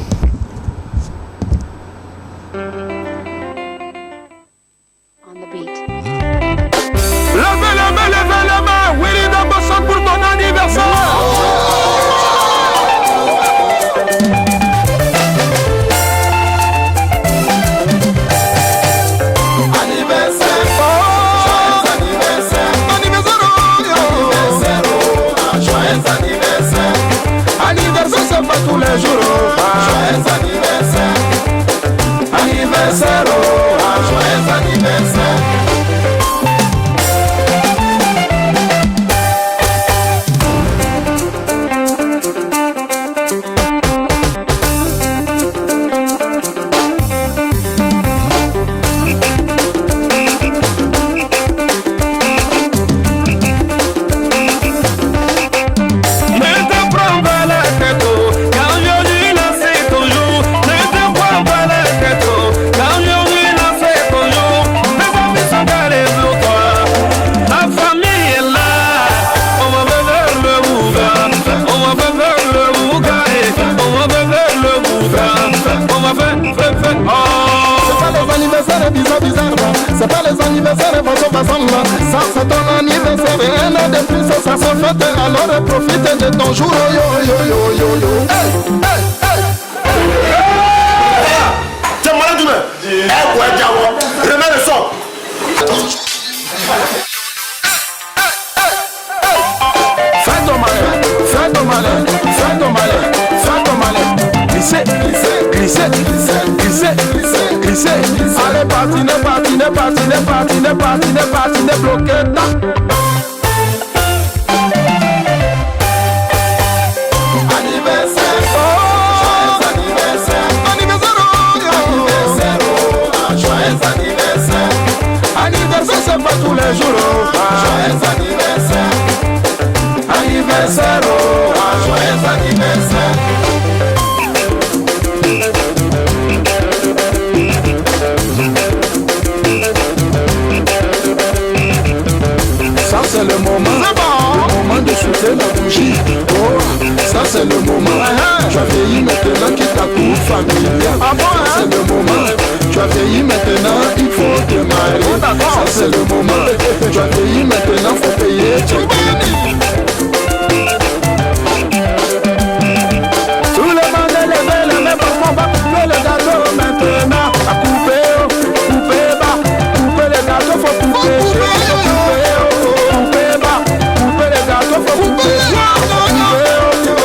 Levez la main, Willy Damboson pour ton anniversaire. Anniversaire, joyeux anniversaire. Anniversaire, joyeux anniversaire. Anniversaire, c'est pas tous les jours. Joyeux anniversaire. Anniversaire, joyeux anniversaire. c'est pas les anniversaires façon là. Ça c'est ton anniversaire et un an de plus ça se fête. Alors profite de ton jour. Yo yo yo yo yo. Hey hey hey. Tiens, malade humain. Ouais, Diawo. Remets le son. Fais ton malin, fais ton malin, fais ton malin, fais ton malin. Glisser, glisser, glisser, glisser, glisser, glisser, glisser. Allez, patiner, patiner, patiner, patiner, patiner, patiner, bloquer. Anniversaire, oh, joyeux anniversaire, anniversaire, joyeux anniversaire. Anniversaire, c'est pas tous les jours, joyeux anniversaire. Anniversaire, oh, joyeux anniversaire. Ça c'est le moment, le moment de souffler la bougie. Oh, ça c'est le moment. Tu as vieilli maintenant qui t'a tout familier. Ça c'est le moment. Tu as vieilli maintenant, il faut te marier. Ça c'est le moment. Tu as vieilli maintenant, faut payer tes billets. Tout le monde est levé, le même moment va couper le gâteau maintenant. À couper, couper bas, couper le gâteau, faut couper. Couper bas, couper le gâteau, faut couper.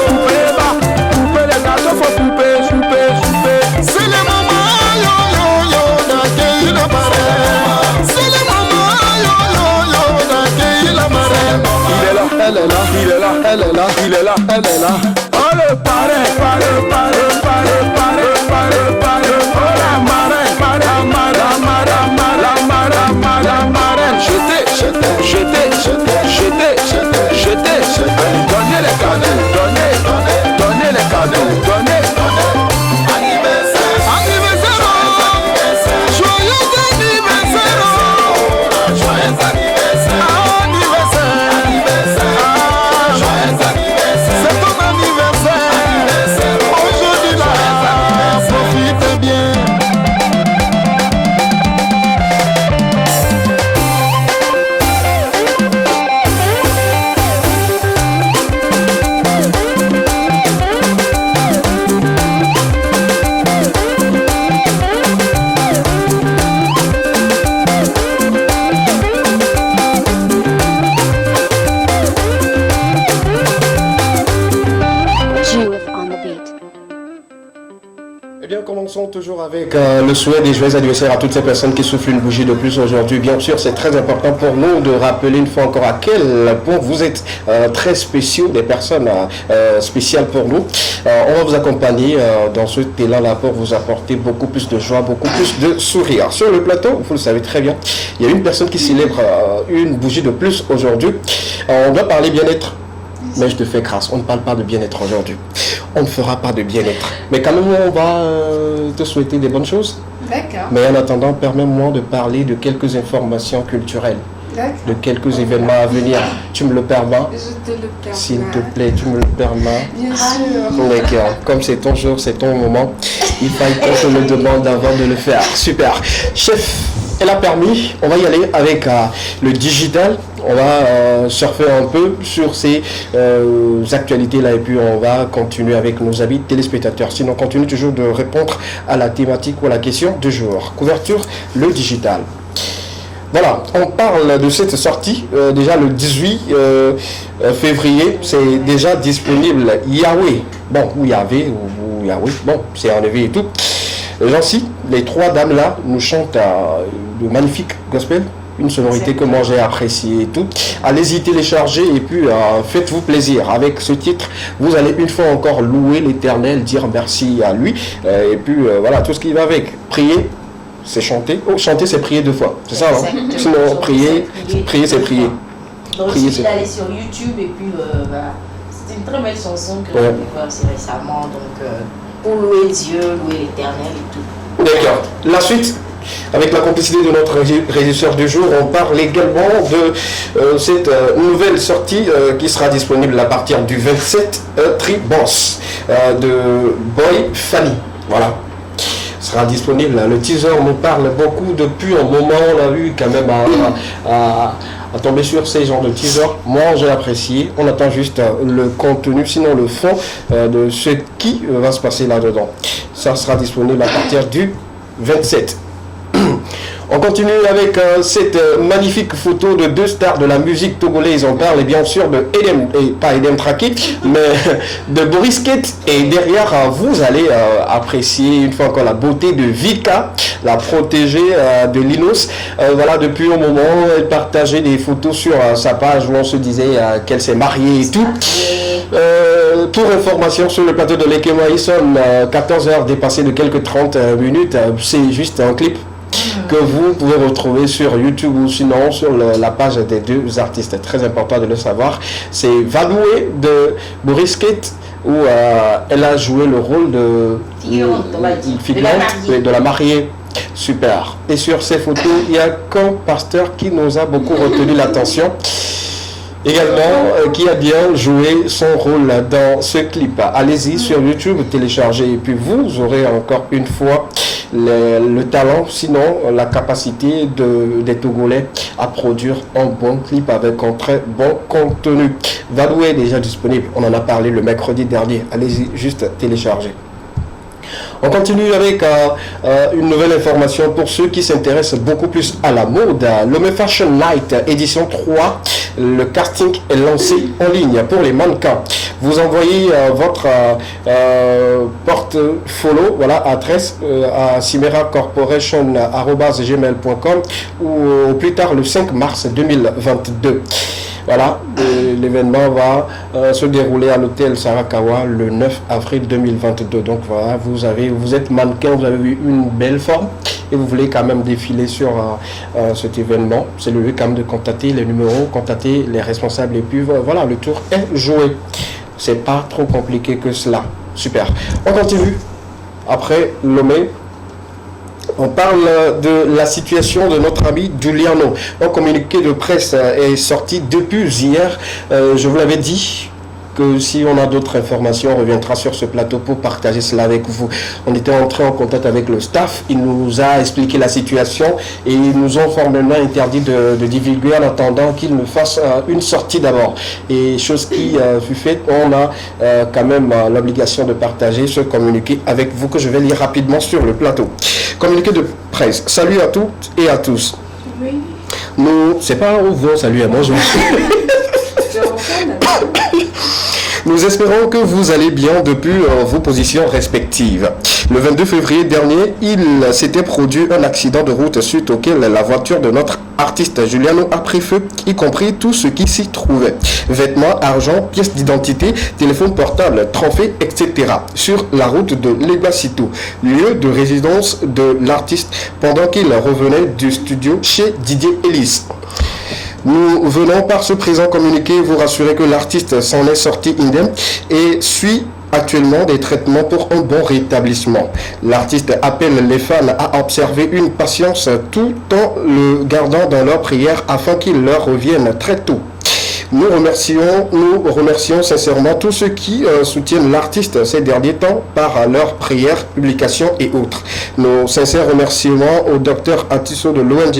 Couper bas, couper le gâteau, faut couper, couper, couper. C'est le moment, yo yo yo, d'accueillir la marraine. C'est le moment, yo yo yo, d'accueillir la marraine. Il est là, elle est là, il est là, elle est là, il est là, elle est là. Oh le parrain, parrain, parrain, parrain, parrain, parrain, parrain. Oh la marraine, parrain, marraine, marraine, marraine, marraine, marraine, marraine. Jetez, jetez, jetez, jetez, jetez, jetez, jetez, jetez. Donnez les cadeaux, donnez, donnez, donnez les cadeaux, donnez, donnez. Anniversaire, anniversaire, anniversaire. Joyeux anniversaire, joyeux anniversaire, anniversaire, anniversaire, joyeux anniversaire. C'est ton anniversaire, aujourd'hui là, profite bien. Jewith on the beat. Eh bien, commençons toujours avec le souhait des joyeux anniversaires à toutes ces personnes qui soufflent une bougie de plus aujourd'hui. Bien sûr, c'est très important pour nous de rappeler une fois encore à quel point vous êtes très spéciaux, des personnes spéciales pour nous. On va vous accompagner dans ce élan-là pour vous apporter beaucoup plus de joie, beaucoup plus de sourire. Sur le plateau, vous le savez très bien, il y a une personne qui célèbre une bougie de plus aujourd'hui. On doit parler bien-être. Mais je te fais grâce, on ne parle pas de bien-être aujourd'hui. On ne fera pas de bien-être. Mais quand même, on va te souhaiter des bonnes choses. D'accord. Mais en attendant, permets-moi de parler de quelques informations culturelles, D'accord. de quelques événements à venir. Tu me le permets? Je te le permets. S'il te plaît, tu me le permets? Bien sûr. D'accord. Comme c'est ton jour, c'est ton moment, il faille qu'on te le demande avant de le faire. Super. Chef, elle a permis, on va y aller avec le digital. On va surfer un peu sur ces actualités-là et puis on va continuer avec nos amis téléspectateurs. Sinon, on continue toujours de répondre à la thématique ou à la question du jour. Couverture, le digital. Voilà, on parle de cette sortie déjà le 18 février, c'est déjà disponible. Yahweh, bon, ou Yahvé, ou Yahweh, bon, c'est enlevé et tout. J'en cite, les trois dames là nous chantent de magnifiques gospel, une sonorité que moi j'ai appréciée et tout. Allez-y télécharger et puis faites-vous plaisir. Avec ce titre, vous allez une fois encore louer l'Éternel, dire merci à lui. Et puis voilà, tout ce qui va avec. Prier, c'est chanter. Oh, chanter, c'est prier deux fois. C'est ça, hein? Sinon, prier, c'est prier. Donc, Prier, il c'est- est allé sur YouTube et puis voilà. C'était une très belle chanson que j'ai découvert aussi récemment. Donc, pour louer Dieu, louer l'Éternel et tout. D'accord. La suite, avec la complicité de notre régisseur du jour, on parle également de cette nouvelle sortie qui sera disponible à partir du 27 Triboss de Boy Fanny. Voilà. sera disponible. Le teaser nous parle beaucoup depuis un moment. On a eu quand même à tomber sur ces genres de teaser. Moi, j'ai apprécié. On attend juste le contenu, sinon le fond de ce qui va se passer là-dedans. Ça sera disponible à partir du 27. On continue avec cette magnifique photo de deux stars de la musique togolaise. On parle bien sûr de Edem, et pas Edem Traqué, mais de Boris Kate. Et derrière, vous allez apprécier une fois encore la beauté de Vika, la protégée de Linos. Voilà, depuis un moment, elle partageait des photos sur sa page où on se disait qu'elle s'est mariée et tout. Pour information, sur le plateau de Lekema, il sonne 14h dépassé de quelques 30 minutes. C'est juste un clip que vous pouvez retrouver sur YouTube ou sinon sur la page des deux artistes. C'est très important de le savoir. C'est Vadoué de Boris Kate où elle a joué le rôle de la mariée. Super. Et sur ces photos, il y a qu'un pasteur qui nous a beaucoup retenu l'attention. Également, qui a bien joué son rôle dans ce clip. Allez-y sur YouTube, téléchargez et puis vous aurez encore une fois le talent, sinon la capacité des Togolais à produire un bon clip avec un très bon contenu. Vadoué est déjà disponible, on en a parlé le mercredi dernier. Allez-y, juste télécharger. On continue avec une nouvelle information pour ceux qui s'intéressent beaucoup plus à la mode. Lomé Fashion Night édition 3, le casting est lancé en ligne pour les mannequins. Vous envoyez votre porte-follow, voilà, adresse à simeracorporation@gmail.com ou au plus tard le 5 mars 2022. Voilà, l'événement va se dérouler à l'hôtel Sarakawa le 9 avril 2022. Donc voilà, vous êtes mannequin, vous avez eu une belle forme et vous voulez quand même défiler sur cet événement. C'est le lieu quand même de contacter les numéros, contacter les responsables et puis voilà, le tour est joué. C'est pas trop compliqué que cela. Super. On continue. Après Lomé, on parle de la situation de notre ami Giuliano. Un communiqué de presse est sorti depuis hier. Je vous l'avais dit que si on a d'autres informations, on reviendra sur ce plateau pour partager cela avec vous. On était entré en contact avec le staff. Il nous a expliqué la situation et ils nous ont formellement interdit de divulguer en attendant qu'il nous fasse une sortie d'abord. Et chose qui fut faite, on a quand même l'obligation de partager ce communiqué avec vous que je vais lire rapidement sur le plateau. Communiqué de presse. Salut à toutes et à tous. Oui. Nous, c'est pas où vous, salut à moi, je Nous espérons que vous allez bien depuis vos positions respectives. Le 22 février dernier, il s'était produit un accident de route suite auquel la voiture de notre artiste Giuliano a pris feu, y compris tout ce qui s'y trouvait. Vêtements, argent, pièces d'identité, téléphone portable, trophées, etc. Sur la route de Legbasito, lieu de résidence de l'artiste pendant qu'il revenait du studio chez Didier Ellis. Nous venons par ce présent communiqué vous rassurer que l'artiste s'en est sorti indemne et suit actuellement des traitements pour un bon rétablissement. L'artiste appelle les fans à observer une patience tout en le gardant dans leur prière afin qu'il leur revienne très tôt. Nous remercions sincèrement tous ceux qui soutiennent l'artiste ces derniers temps par leurs prières, publications et autres. Nos sincères remerciements au docteur Atisso de l'ONG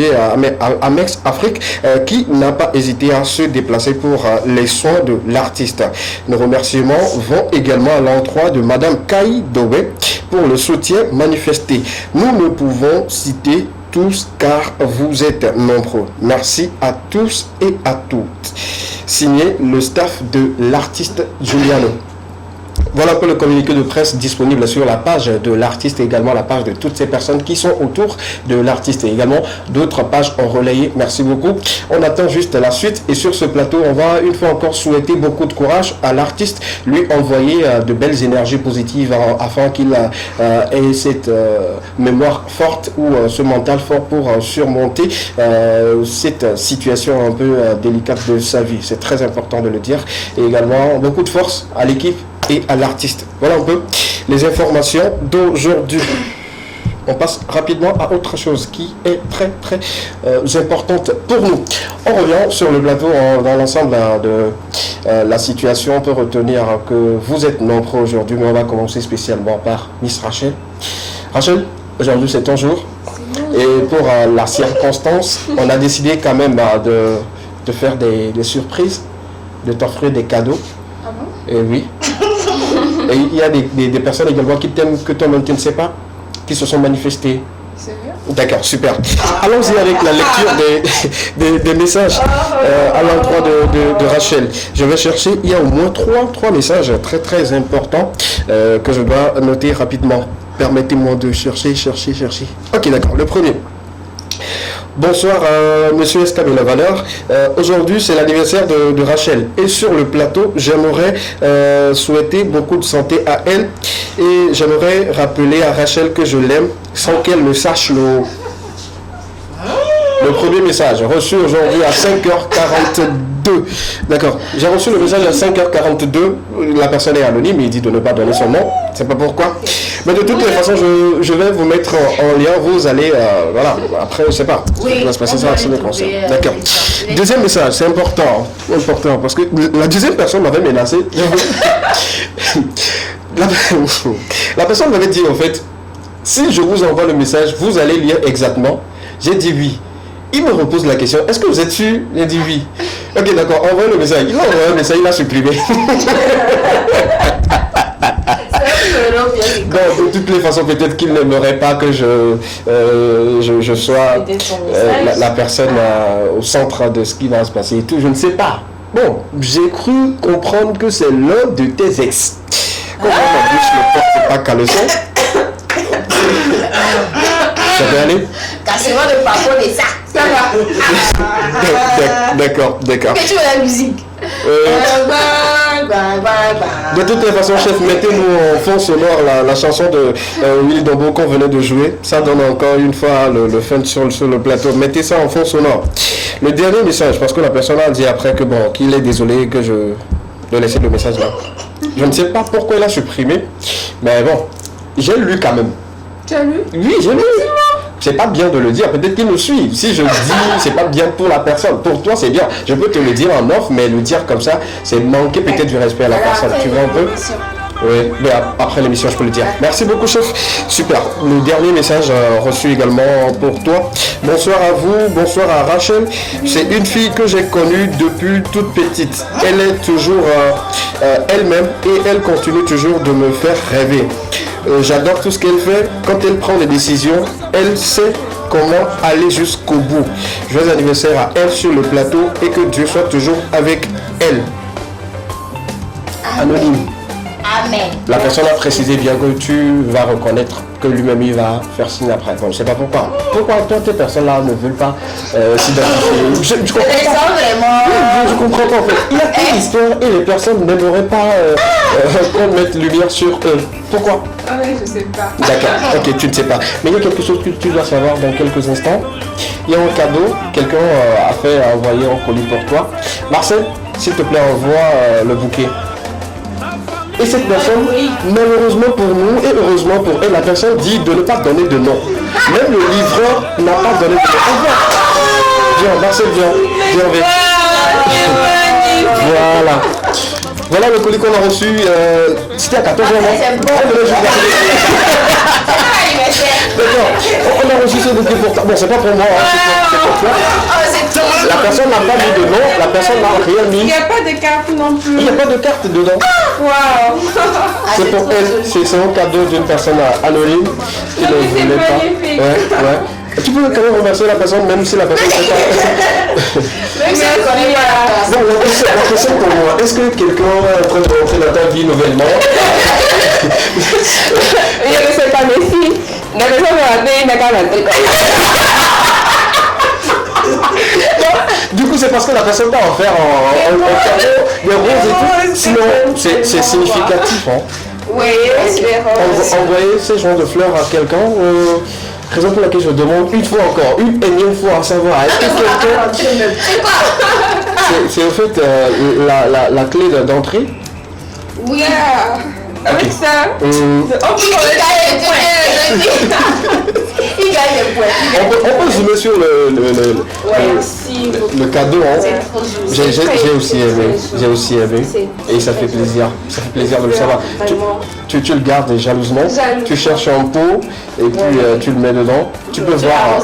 Amex Afrique qui n'a pas hésité à se déplacer pour les soins de l'artiste. Nos remerciements vont également à l'endroit de Madame Kai Dobe pour le soutien manifesté. Nous ne pouvons citer tous car vous êtes nombreux. Merci à tous et à toutes. Signé le staff de l'artiste Giuliano. Voilà un peu le communiqué de presse disponible sur la page de l'artiste et également la page de toutes ces personnes qui sont autour de l'artiste. Et également d'autres pages ont relayé. Merci beaucoup. On attend juste la suite. Et sur ce plateau, on va une fois encore souhaiter beaucoup de courage à l'artiste, lui envoyer de belles énergies positives afin qu'il ait cette mémoire forte ou ce mental fort pour surmonter cette situation un peu délicate de sa vie. C'est très important de le dire. Et également beaucoup de force à l'équipe et à l'artiste. Voilà un peu les informations d'aujourd'hui. On passe rapidement à autre chose qui est très très importante pour nous. On revient sur le plateau dans l'ensemble de la situation. On peut retenir que vous êtes nombreux aujourd'hui, mais on va commencer spécialement par Miss Rachel. Rachel, Aujourd'hui, c'est ton jour. Et pour la circonstance, on a décidé quand même de faire des surprises, de t'offrir des cadeaux. Ah bon? Et oui. Et il y a des personnes également qui t'aiment, que toi-même tu ne sais pas, qui se sont manifestées. Sérieux? D'accord, super. Allons-y avec la lecture des messages à l'endroit de Rachel. Je vais chercher, il y a au moins trois messages très très importants que je dois noter rapidement. Permettez-moi de chercher. Ok, d'accord, le premier. Bonsoir Monsieur Escabé La Valeur. Aujourd'hui c'est l'anniversaire de Rachel et sur le plateau j'aimerais souhaiter beaucoup de santé à elle et j'aimerais rappeler à Rachel que je l'aime sans qu'elle ne sache le premier message reçu aujourd'hui à 5h42. D'accord. J'ai reçu le message à 5h42. La personne est anonyme, il dit de ne pas donner son nom. C'est pas pourquoi. Mais de toutes les façons, je vais vous mettre en lien. Vous allez, voilà. Après, je sais pas. Oui, ça va se passer ça, c'est le conseil. trouver, D'accord. Deuxième message, c'est important, parce que la deuxième personne m'avait menacé. La personne m'avait dit en fait, si je vous envoie le message, vous allez lire exactement. J'ai dit oui. Il me repose la question, est-ce que vous êtes sûr? J'ai dit oui. Ok, d'accord, envoie le message. Il a envoyé le message, il a supprimé. Bon, de toutes les façons, peut-être qu'il n'aimerait pas que je sois la personne au centre de ce qui va se passer et tout. Je ne sais pas. Bon, j'ai cru comprendre que c'est l'un de tes ex. Comment ma bouche ne porte pas caleçon? Ça peut aller? Cassez-moi de parcours de ça. Ça va. D'accord. Que tu veux la musique? De toutes les façons, chef, mettez-nous en fond sonore la chanson de Willy Dombo qu'on venait de jouer. Ça donne encore une fois le fun sur le plateau. Mettez ça en fond sonore. Le dernier message, parce que la personne a dit après que bon, qu'il est désolé que je laisse le message là. Je ne sais pas pourquoi il a supprimé, mais bon, j'ai lu quand même. Tu as lu? Oui, j'ai lu. C'est pas bien de le dire, peut-être qu'il nous suit. Si je le dis, c'est pas bien pour la personne. Pour toi, c'est bien. Je peux te le dire en off, mais le dire comme ça, c'est manquer peut-être du respect à la personne. Tu vois un peu? Oui, mais après l'émission, je peux le dire. Merci beaucoup, chef. Super. Le dernier message reçu également pour toi. Bonsoir à vous, bonsoir à Rachel. C'est une fille que j'ai connue depuis toute petite. Elle est toujours elle-même et elle continue toujours de me faire rêver. J'adore tout ce qu'elle fait. Quand elle prend des décisions, elle sait comment aller jusqu'au bout. Joyeux anniversaire à elle sur le plateau et que Dieu soit toujours avec elle. Anonyme. Amen. La personne a précisé bien que tu vas reconnaître que lui-même il va faire signe après. Bon, je ne sais pas pourquoi. Pourquoi toutes ces personnes-là ne veulent pas s'identifier? Je comprends pas. Vraiment. Je comprends pas en fait. Il y a une histoire et les personnes n'aimeraient pas qu'on mette lumière sur eux. Pourquoi? Ah oui, je sais pas. D'accord, ok, tu ne sais pas. Mais il y a quelque chose que tu dois savoir dans quelques instants. Il y a un cadeau, quelqu'un a envoyé un colis pour toi. Marcel, s'il te plaît, envoie le bouquet. Et cette personne, malheureusement pour nous et heureusement pour elle, la personne dit de ne pas donner de nom. Même le livreur n'a pas donné de nom. Viens, Marcel, viens avec. Voilà. Voilà le colis qu'on a reçu. C'était à 14h. D'accord. On a reçu ce bouquet pour toi. Bon, c'est pas pour moi, c'est pour toi. La personne n'a pas mis de nom, la personne n'a rien mis. Il n'y a pas de carte non plus. Il n'y a pas de carte dedans. Waouh. C'est pour elle, c'est un cadeau d'une personne anonyme qui ne voulait pas. Ouais. Tu peux quand même remercier la personne, même si la personne ne sait pas. Même si elle connaît pas. Bon, la question pour moi, est-ce que quelqu'un est en train de rentrer dans ta vie nouvellement? Je ne sais pas, mais si. La personne me rappelle, il n'a qu'à rentrer comme Du coup, c'est parce que la personne va en faire en cadeau, des roses et tout. Sinon, c'est significatif. Hein. Oui, c'est rose. Envoyer ces genres de fleurs à quelqu'un, raison pour laquelle je demande une fois encore, une énième fois à savoir, est-ce que quelqu'un... C'est en fait la clé d'entrée. Oui. Avec ça, on peut Il gagne des points. On peut zoomer sur le cadeau. Hein. J'ai aussi aimé. Et ça fait plaisir. Ça fait plaisir de le savoir. tu le gardes jalousement. Tu cherches un pot et puis tu le mets dedans. Tu peux voir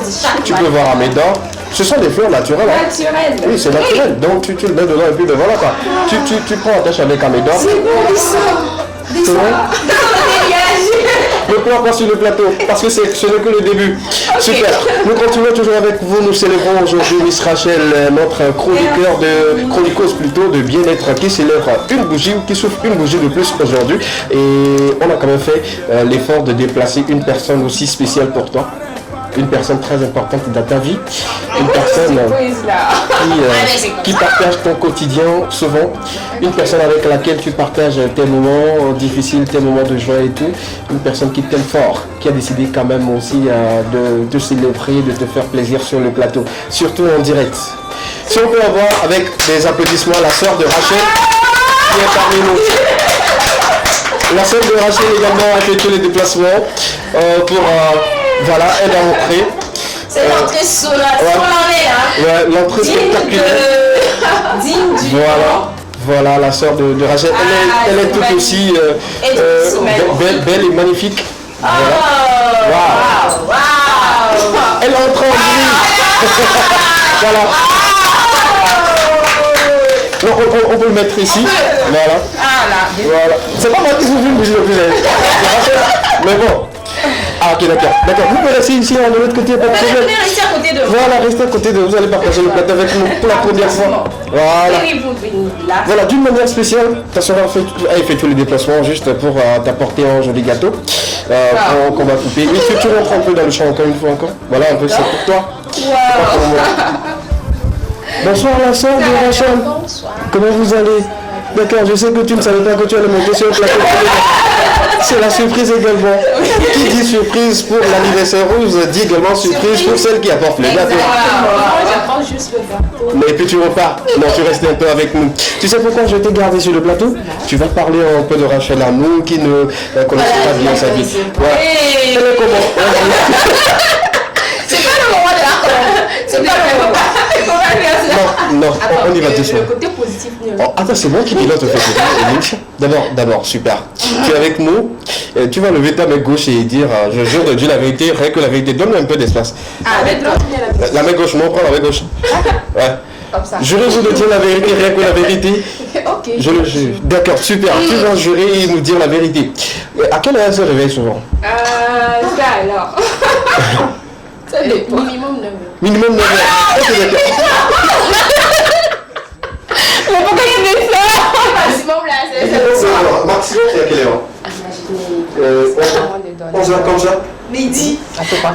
à mes dents. Ce sont des fleurs naturelles. Hein. Naturel. Oui, c'est naturel. Donc tu le mets dedans et puis ben voilà quoi. Tu prends la tâche avec Amédor. C'est bon, ils sont. Le plan pas sur le plateau, parce que ce n'est que le début. Okay. Super. Nous continuons toujours avec vous. Nous célébrons aujourd'hui Miss Rachel, notre chroniqueuse plutôt de bien-être qui célèbre une bougie ou qui souffle une bougie de plus aujourd'hui. Et on a quand même fait l'effort de déplacer une personne aussi spéciale pour toi. Une personne très importante dans ta vie, une personne qui partage ton quotidien souvent, une personne avec laquelle tu partages tes moments difficiles, tes moments de joie et tout, une personne qui t'aime fort, qui a décidé quand même aussi de célébrer, de te faire plaisir sur le plateau, surtout en direct. Si on peut avoir avec des applaudissements la sœur de Rachel qui est parmi nous. La sœur de Rachel également a effectué les déplacements pour... voilà, elle est rentrée. C'est l'entrée solennelle, hein. Ouais, l'entrée spectaculaire. Digne du Voilà, la sœur de Rachel. Elle est tout aussi belle et magnifique. Voilà. Elle entre en bruit. Voilà. Donc on peut le mettre ici. Voilà. C'est pas moi qui vous filme, je le plus. Mais bon. Ah ok, d'accord. Vous pouvez rester ici de l'autre côté, pas de problème. Restez à côté de vous. Voilà, restez à côté de vous. Vous allez partager le plateau avec nous pour la première fois. Voilà, d'une manière spéciale, ta soeur a effectué le déplacement juste pour t'apporter un joli gâteau qu'on va couper. Et tu rentres un peu dans le champ encore une fois encore. Voilà, un peu c'est pour toi. Bonsoir la soeur de Rachel. Bonsoir. Comment vous allez? D'accord, je sais que tu ne savais pas que tu allais monter sur le plateau. C'est la surprise également. Qui dit surprise pour l'anniversaire rose dit également surprise pour celle qui apporte le gâteau. J'apporte juste le gâteau. Mais puis tu repars. Non, tu restes un peu avec nous. Tu sais pourquoi je t'ai gardé sur le plateau? Tu vas parler un peu de Rachel à nous qui ne connaissent pas bien sa vie. Voilà. Elle est comment? C'est pas le moment de la C'est pas le moment. Non, on y va doucement. Le côté positif. Attends, c'est moi qui pilote en fait. D'abord, super. Tu es avec nous. Tu vas lever ta main gauche et dire je jure de dire la vérité, rien que la vérité. Donne-moi un peu d'espace. La main gauche, non, prends la main gauche. Ouais. Comme ça. Jurez-vous de dire la vérité, rien que la vérité. Ok. Je le jure. D'accord, super. Tu vas jurer et nous dire la vérité. À quelle heure elle se réveille souvent? Ça alors. Ça dépend. Minimum 9 heures. Minimum 9 heures. Ok, d'accord. Mais pourquoi il y a des ça? Maximum là, c'est Maximum, c'est à quelle heure? Imaginez. 11 heures comme ça? Midi. À peu près.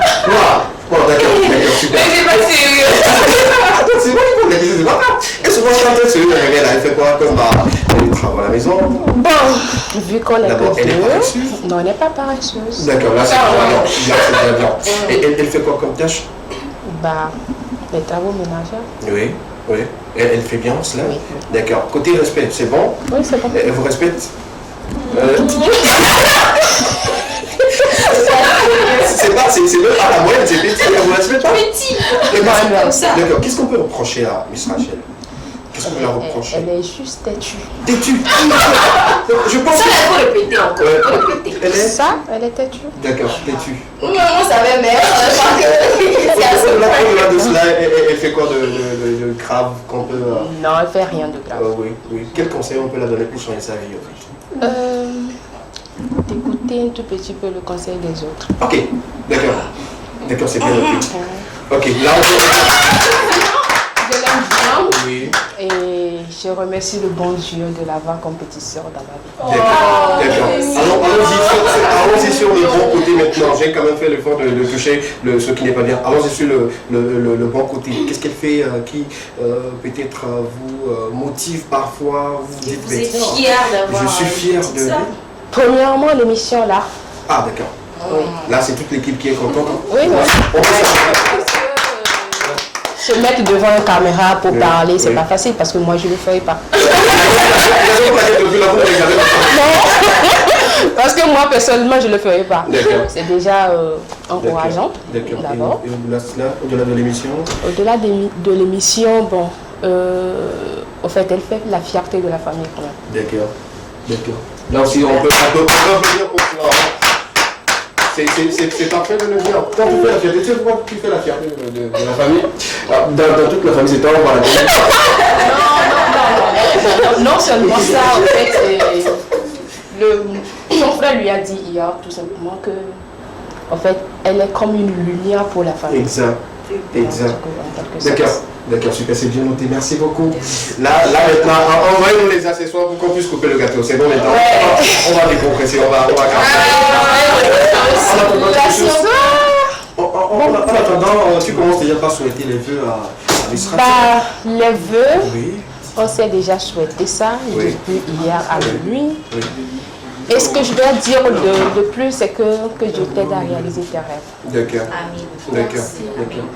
Bon, d'accord, super. Mais c'est pas sérieux. Attends, c'est moi qui pose la question, c'est pas grave. Et souvent, quand elle se réveille, elle fait quoi comme elle travaille à la maison? Bon, vu qu'on est D'abord, elle est paresseuse? Non, elle n'est pas paresseuse. D'accord, là c'est bien. Et elle fait quoi comme tâche? Les travaux ménagers. Oui. Elle fait bien cela? Oui. D'accord. Côté respect, c'est bon? Oui, c'est bon. Elle vous respecte? C'est même pas la moyenne, c'est petit, elle vous respecte pas? Petit. D'accord. Qu'est-ce qu'on peut reprocher à Miss Rachel? Qu'est-ce qu'on peut la reprocher? Elle est juste têtue. Têtue. Je pense Ça, il faut répéter encore. Elle est têtue. D'accord, têtue. On savait, mais c'est assez au-delà de cela, elle fait quoi de grave qu'on peut... Non, elle fait rien de grave. Oui. Quel conseil on peut la donner pour changer sa vie en fait? D'écouter un tout petit peu le conseil des autres. Ok, d'accord, c'est bien noté. Ok, là on peut... Je l'aime bien. Oui. Et je remercie le bon Dieu de l'avoir comme petite sœur dans ma vie. D'accord. Allons-y sur le bon côté maintenant. J'ai quand même fait l'effort de toucher ce qui n'est pas bien. Allons-y sur le bon côté. Qu'est-ce qu'elle fait qui peut-être vous motive parfois? Vous êtes fier d'avoir. Je suis fier de... Premièrement, l'émission là. Ah d'accord. Oui. Là c'est toute l'équipe qui est contente. Oui. Se mettre devant une caméra pour parler, c'est pas facile parce que moi je le ferai pas. Non. Parce que moi personnellement je le ferai pas. C'est déjà encourageant. D'abord. Et au-delà de l'émission? Au-delà de l'émission, au fait elle fait la fierté de la famille quand même. D'accord. Là aussi, on peut applaudir pour cela. C'est parfait de le dire. Quand tu fais la fierté, tu fais la fierté de la famille. Dans toute la famille, c'est toi, on va la dire. Non seulement ça, en fait, son frère lui a dit hier tout simplement que, en fait, elle est comme une lumière pour la famille. Exact. D'accord, super, c'est bien noté, merci beaucoup. Là maintenant, envoyez-nous les accessoires pour qu'on puisse couper le gâteau. C'est bon maintenant. On va décompresser, on va en attendant, tu commences déjà par souhaiter les vœux à l'administration. Les vœux, Oui. on s'est déjà souhaité ça depuis hier à minuit. Oui. Et ce que je dois dire de plus, c'est que je t'aide à réaliser tes rêves. D'accord. Amen. D'accord.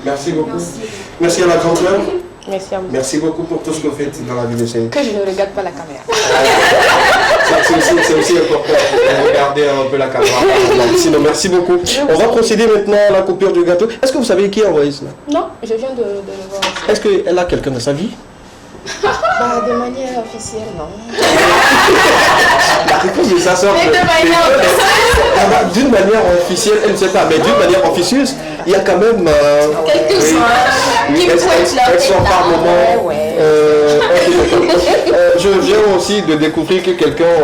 Merci beaucoup. Merci à la grande sœur. Merci à vous. Merci beaucoup pour tout ce que vous faites dans la vie de Seigneur. Que je ne regarde pas la caméra. C'est aussi important de regarder un peu la caméra. Sinon, merci beaucoup. On va procéder maintenant à la coupure du gâteau. Est-ce que vous savez qui a envoyé cela? Non, je viens de le voir. Est-ce qu'elle a quelqu'un dans sa vie? De manière officielle, non. La réponse de sa soeur. D'une manière officielle, elle ne sait pas, mais d'une manière officieuse, il y a quand même. Quelques-uns qui pointent leur elles sont par moment. Je viens aussi de découvrir que quelqu'un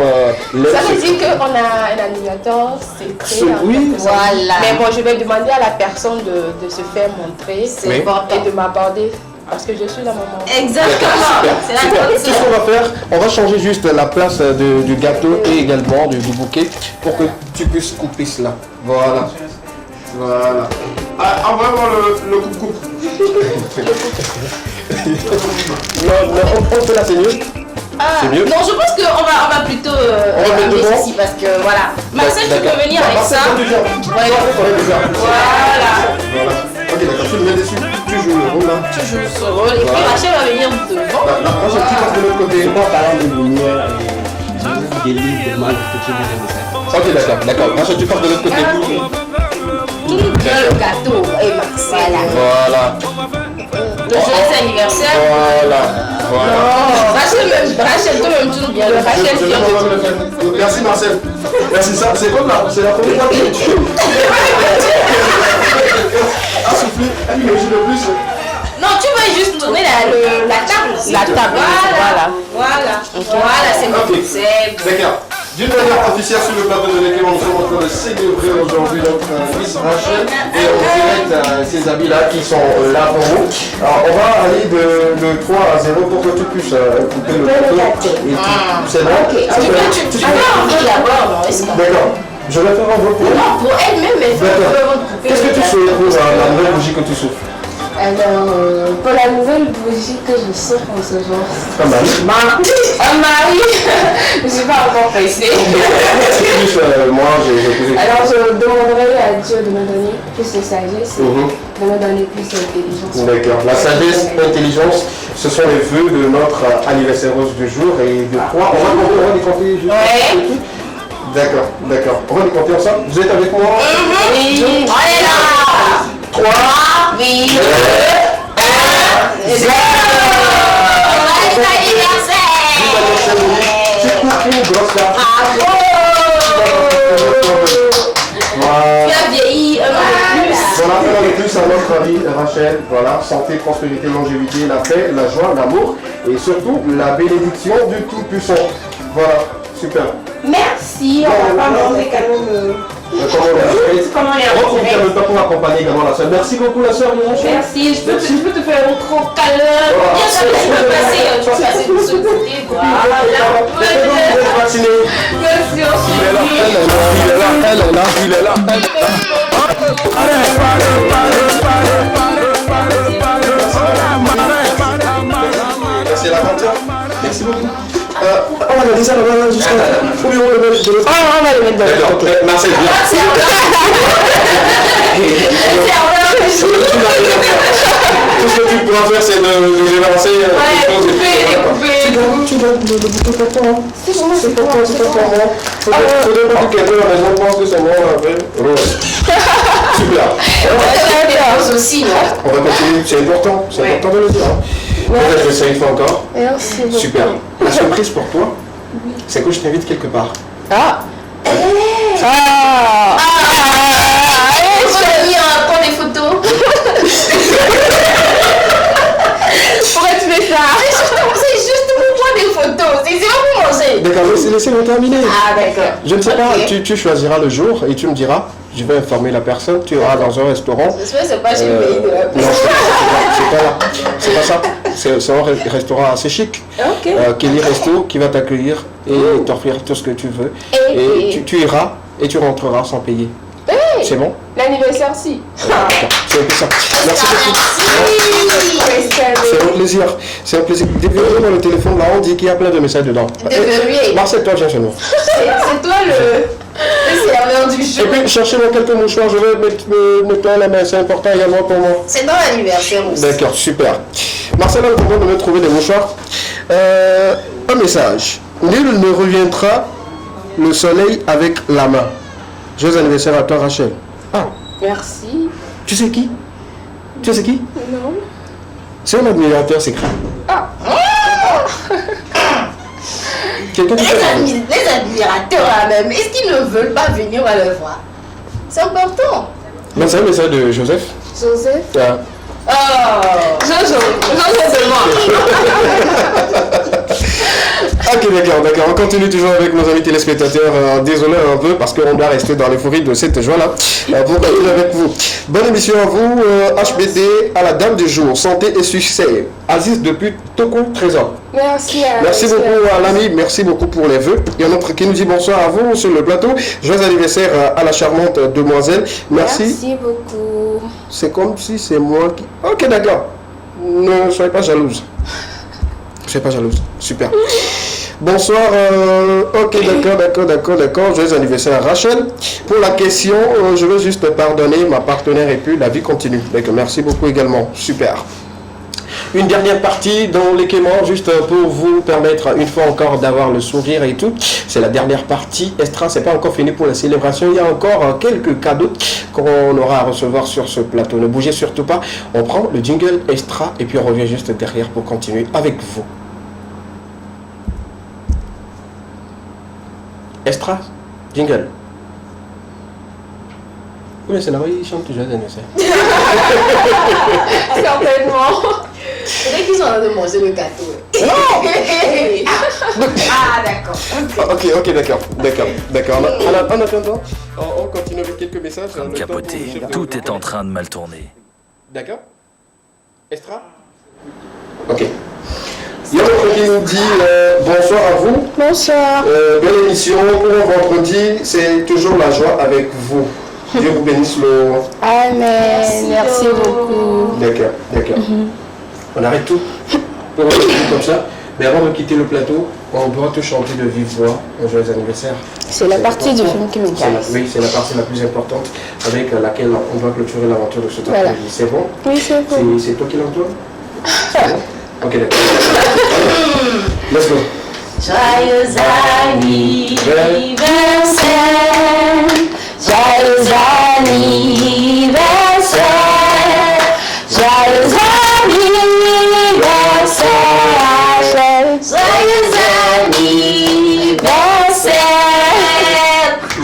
ça veut dire qu'on a un animateur secret. Oui, voilà. Mais bon, je vais demander à la personne de se faire montrer C'est important. et de m'aborder. Parce que je suis la maman. Exactement. C'est la Super. Qu'est-ce qu'on va faire? On va changer juste la place du gâteau et également du bouquet pour que tu puisses couper cela. Voilà. Envoie-moi le coupe-coupe. Non, on fait là, c'est mieux. C'est mieux. Non, je pense qu'on va plutôt On va mettre devant. ici parce que voilà. Marcel, tu peux venir avec ça. Voilà. Ok, d'accord, tu le mets dessus. Tu joues le rôle là. Tu joues ce rôle et puis Rachel va venir devant. Là, moi j'ai un petit passe de l'autre côté. Moi, parlant de lumière et des livres de mal, que tu viens de faire. Ok, d'accord. Rachel, tu passes de l'autre côté. Tout bien le gâteau et Marcel. Voilà. Le joyeux anniversaire. Voilà. Rachel, toi-même, tu bien le Rachel qui Merci Marcel. Merci, ça, c'est comme là, c'est la première fois que tu souffler, elle imagine le plus. Non, tu vas juste tourner la table. La table, Voilà, c'est bon. Ok. C'est bon. D'accord. D'une manière officielle sur le plateau de l'équipe, nous sommes en train de célébrer aujourd'hui notre Miss Rachel et on direct ces habits-là qui sont là pour vous. Alors on va aller de 3 à 0 pour que tu puisses couper le gâteau. C'est bon? Tu peux en veux d'abord, non? D'accord. Je vais faire un vote pour elle. Non, pour elle-même, elle fait D'accord. vraiment couper. Qu'est-ce que tu souhaites pour la nouvelle bougie que tu souffles? Alors, pour la nouvelle bougie que je sors en ce jour, Un mari. un mari, je ne suis pas encore pressée. Plus moi, j'ai posé. Alors, je demanderai à Dieu de me donner plus de sagesse, de me donner plus d'intelligence. D'accord. La sagesse, l'intelligence, ce sont les vœux de notre anniversaireuse du jour et de quoi on va les compter juste. Ouais. D'accord. On va les compter ensemble. Vous êtes avec moi? Oui. On est là. 3, 8, 2, 1, 0. Joyeux anniversaire. Tu coupes une grosse là. Tu as vieilli un an de plus. Voilà, un an de plus à notre amie Rachel. Voilà, santé, prospérité, longévité, la paix, la joie, l'amour et surtout la bénédiction du Tout-Puissant. Voilà, super. Merci, on va pas manger quand même. Comment on va le temps pour accompagner également la soeur. Merci beaucoup la soeur. Merci, je peux te faire un trop câlin. Bien sûr, tu peux passer de ce côté. Voilà. Merci, Il est là. Merci à la grande sœur. Merci beaucoup. On va laisser ça là-bas jusqu'à. Ou bien on le met de l'autre. On va le mettre dans le D'accord, Marcel, viens. Tout ce que tu pourras faire, c'est de lancer tu dois le bouquet pour toi. C'est pour toi. Faudrait pas que quelqu'un à la maison pense que c'est moi après. Super. aussi, non? On va continuer, c'est important de le dire. Peut-être que ça une fois encore. Merci beaucoup. Super. La surprise pour toi, c'est que je t'invite quelque part. Ah. Prends des photos. Pourquoi tu fais ça? C'est juste pour prendre des photos. C'est pas pour manger. D'accord, laissez-moi terminer. Ah, d'accord. Je ne sais pas, Ok. tu choisiras le jour et tu me diras, je vais informer la personne, tu iras dans un restaurant. J'espère que c'est pas chez le pays de la Non, c'est pas ça. C'est un restaurant assez chic. Ok. Kelly Resto qui va t'accueillir et t'offrir tout ce que tu veux. Et tu iras et tu rentreras sans payer. C'est bon? L'anniversaire, si. D'accord, c'est un peu ça. Merci beaucoup. C'est un plaisir. C'est un plaisir. Déverrouillez-moi le téléphone là, on dit qu'il y a plein de messages dedans. Déverrouillé. Marcel, toi, viens chez nous. C'est toi le serveur du Et jour. puis, cherchez-moi quelques mouchoirs, je vais mettre nettoyer la main, c'est important également pour moi. C'est dans l'anniversaire aussi. D'accord, super. Marcel a le content de me trouver des mouchoirs. Un message. Nul ne reviendra le soleil avec la main. Joyeux anniversaire à toi, Rachel. Ah, Merci. tu sais qui? Tu sais qui? Non. C'est un admirateur secret. Ah. Quelqu'un qui Les admirateurs là même, est-ce qu'ils ne veulent pas venir à le voir? C'est important. Ben, c'est un message de Joseph. Joseph. Ah. Oh. Jojo seulement. Ok, d'accord. On continue toujours avec nos amis téléspectateurs. Désolé un peu parce qu'on doit rester dans l'euphorie de cette joie-là pour continuer avec vous. Bonne émission à vous. HBD à la dame du jour. Santé et succès. Aziz depuis Toko, 13 ans. Merci. Merci beaucoup à l'ami. Merci beaucoup pour les vœux. Il y a un autre qui nous dit bonsoir à vous sur le plateau. Joyeux anniversaire à la charmante demoiselle. Merci beaucoup. C'est comme si c'est moi qui... Ok, d'accord. Ne soyez pas jalouse. Ne soyez pas jalouse. Super. Bonsoir. Ok, d'accord. Joyeux anniversaire à Rachel. Pour la question, je veux juste pardonner ma partenaire et puis la vie continue. D'accord, merci beaucoup également. Super. Une dernière partie dans les Quémans, juste pour vous permettre une fois encore d'avoir le sourire et tout. C'est la dernière partie. Extra, c'est pas encore fini pour la célébration. Il y a encore quelques cadeaux qu'on aura à recevoir sur ce plateau. Ne bougez surtout pas. On prend le jingle extra et puis on revient juste derrière pour continuer avec vous. Extra, jingle. Oui, mais c'est là-bas, il chante toujours anniversaire. Certainement. C'est qu'ils sont en train de manger le gâteau. Ah, d'accord. Ok, d'accord. En attendant, on continue avec quelques messages. Comme capoté, tout est en train de mal tourner. D'accord. Extra. Ok. Il y a un qui nous dit bonsoir à vous. Bonsoir. Belle émission pour un vendredi, c'est toujours la joie avec vous. Dieu vous bénisse le... Amen. Merci beaucoup. D'accord. On arrête tout pour un petit comme ça. Mais avant de quitter le plateau, on doit te chanter de vive voix un joyeux anniversaire. C'est la partie du film qui m'intéresse. Oui, c'est la partie la plus importante avec laquelle on doit clôturer l'aventure de ce temps. Voilà. C'est bon? Oui, c'est bon. C'est toi qui l'entoure? C'est bon? Ok, d'accord. Let's go. Joyeux anniversaire. Joyeux anniversaire. Joyeux anniversaire. Joyeux anniversaire.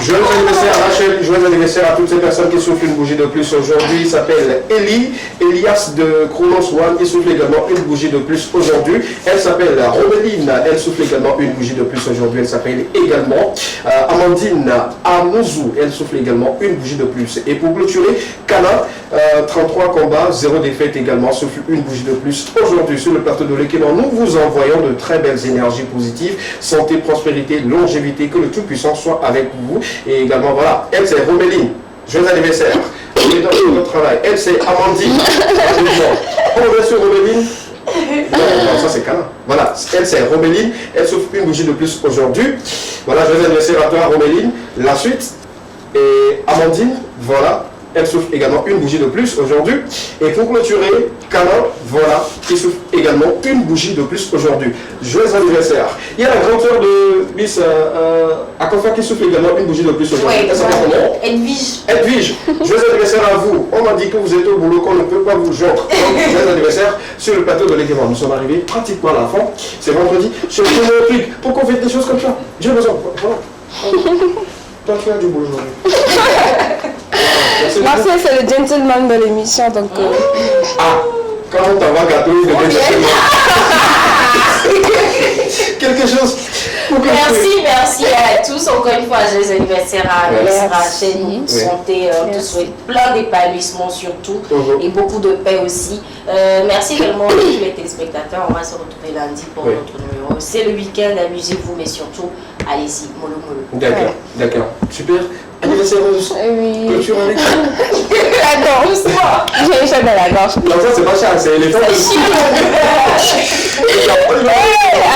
Joyeux anniversaire Rachel, joyeux anniversaire à toutes ces personnes qui soufflent une bougie de plus aujourd'hui. Il s'appelle Elias de Chronos One, il souffle également une bougie de plus aujourd'hui. Elle s'appelle Romeline, elle souffle également une bougie de plus aujourd'hui. Elle s'appelle également Amandine Amouzou, elle souffle également une bougie de plus. Et pour clôturer, Kana, 33 combats, 0 défaite également, souffle une bougie de plus aujourd'hui sur le plateau de l'Ekéman. Nous vous envoyons de très belles énergies positives, santé, prospérité, longévité, que le Tout-Puissant soit avec vous. Et également, voilà, elle c'est Roméline, joyeux anniversaire. On est dans notre travail. Elle c'est Amandine. On revient sur Roméline. Non, ça c'est Kana. Voilà, elle c'est Roméline, elle souffle une bougie de plus aujourd'hui. Voilà, joyeux anniversaire à toi Roméline. La suite, et Amandine, voilà. Elle souffle également une bougie de plus aujourd'hui. Et pour clôturer, Kana, voilà, qui souffle également une bougie de plus aujourd'hui. Joyeux anniversaire. Il y a la grande sœur de Miss Akofa qui souffle également une bougie de plus aujourd'hui. Oui, Elle s'appelle comment? Edwige. Edwige, joyeux anniversaire à vous. On m'a dit que vous êtes au boulot, qu'on ne peut pas vous joindre. Donc, joyeux anniversaire sur le plateau de l'Ekéman. Nous sommes arrivés pratiquement à la fin. C'est vendredi. Je suis truc. Pourquoi on fait des choses comme ça? J'ai besoin. Voilà. Toi, tu as du beau aujourd'hui. Marcel, c'est le gentleman de l'émission, donc... Quand on t'envoie gâteau, il devient gentleman. Quelque chose. Merci à tous. Encore une fois, joyeux anniversaire à Rachel. Nous santé, on te souhaite plein d'épanouissement surtout et beaucoup de paix aussi. Merci également à tous les téléspectateurs. On va se retrouver lundi pour notre numéro. C'est le week-end, amusez-vous, mais surtout, allez-y, mollo mollo. D'accord. Super. Anniversaire oui. Clôture avec la danse. J'ai une chaîne dans la gorge. Non, ça c'est pas cher, c'est les femmes de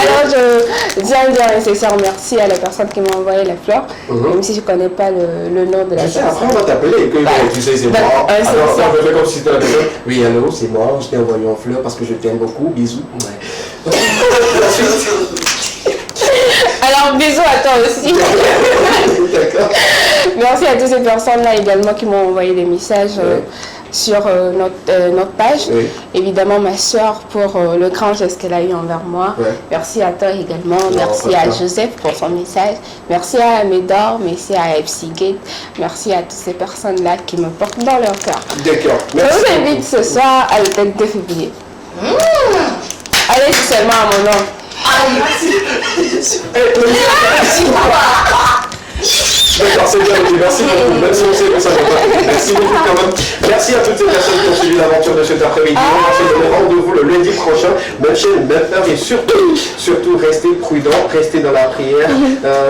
Alors je tiens à dire un sincère merci à la personne qui m'a envoyé la fleur, même si je ne connais pas le nom de la personne. Après on va t'appeler et que tu sais c'est moi. Alors ça me fait comme si c'était la personne. Oui, allô, c'est moi, je t'ai envoyé en fleur parce que je t'aime beaucoup, bisous. Ouais. Alors bisous à toi aussi. D'accord. Merci à toutes ces personnes-là également qui m'ont envoyé des messages sur notre page. Évidemment ma soeur pour le grand geste qu'elle a eu envers moi. Merci à toi également. Merci à Joseph pour son message. Merci à Médor, merci à Epsigate. Merci à toutes ces personnes-là qui me portent dans leur cœur. D'accord. Je vous invite ce soir à l'hôtel de février. Allez seulement à mon nom. D'accord, c'est bien, merci beaucoup. Même si on sait que ça va pas. Merci beaucoup quand même. Merci à toutes ces personnes qui ont suivi l'aventure de cet après-midi. On se donne rendez-vous le lundi prochain. Même chaîne, même heure et surtout restez prudents, restez dans la prière.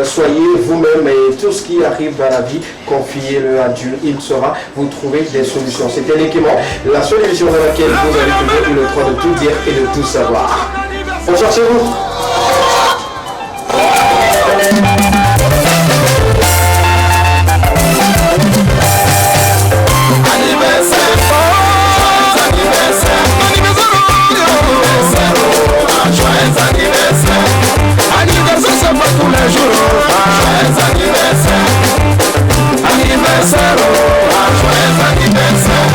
Soyez vous-même et tout ce qui arrive dans la vie, confiez-le à Dieu. Il saura vous trouver des solutions. C'était l'équipement, la seule émission dans laquelle vous avez toujours eu le droit de tout dire et de tout savoir. Bonsoir chez vous. Anniversaire, c'est pas tous les jours. Joyeux anniversaire. Anniversaire, joyeux anniversaire.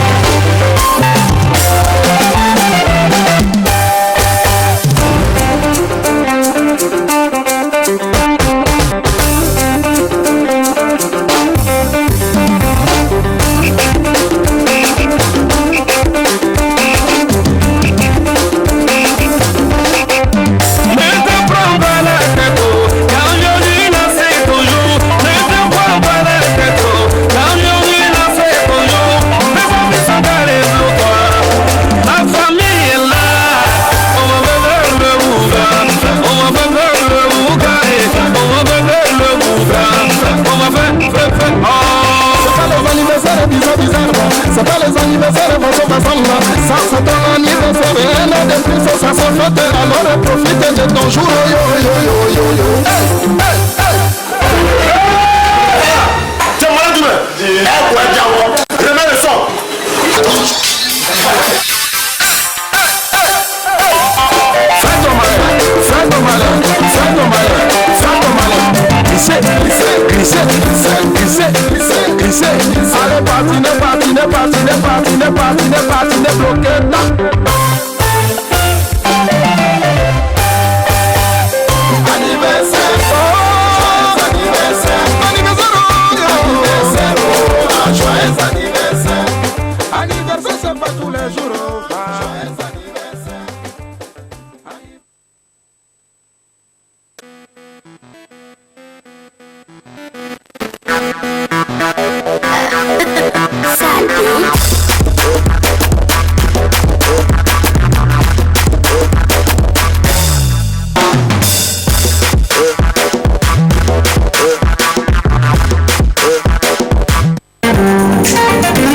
C'est pas les anniversaires façon là. Ça c'est ton anniversaire et un an de plus ça se fête. Alors profite de ton jour. Yo yo yo yo yo. Tiens, voilà demain. Remets le son. Fais ton malin. Glisser. Allez, patine, bloqué. Anniversaire, joyeux anniversaire, c'est pas tout.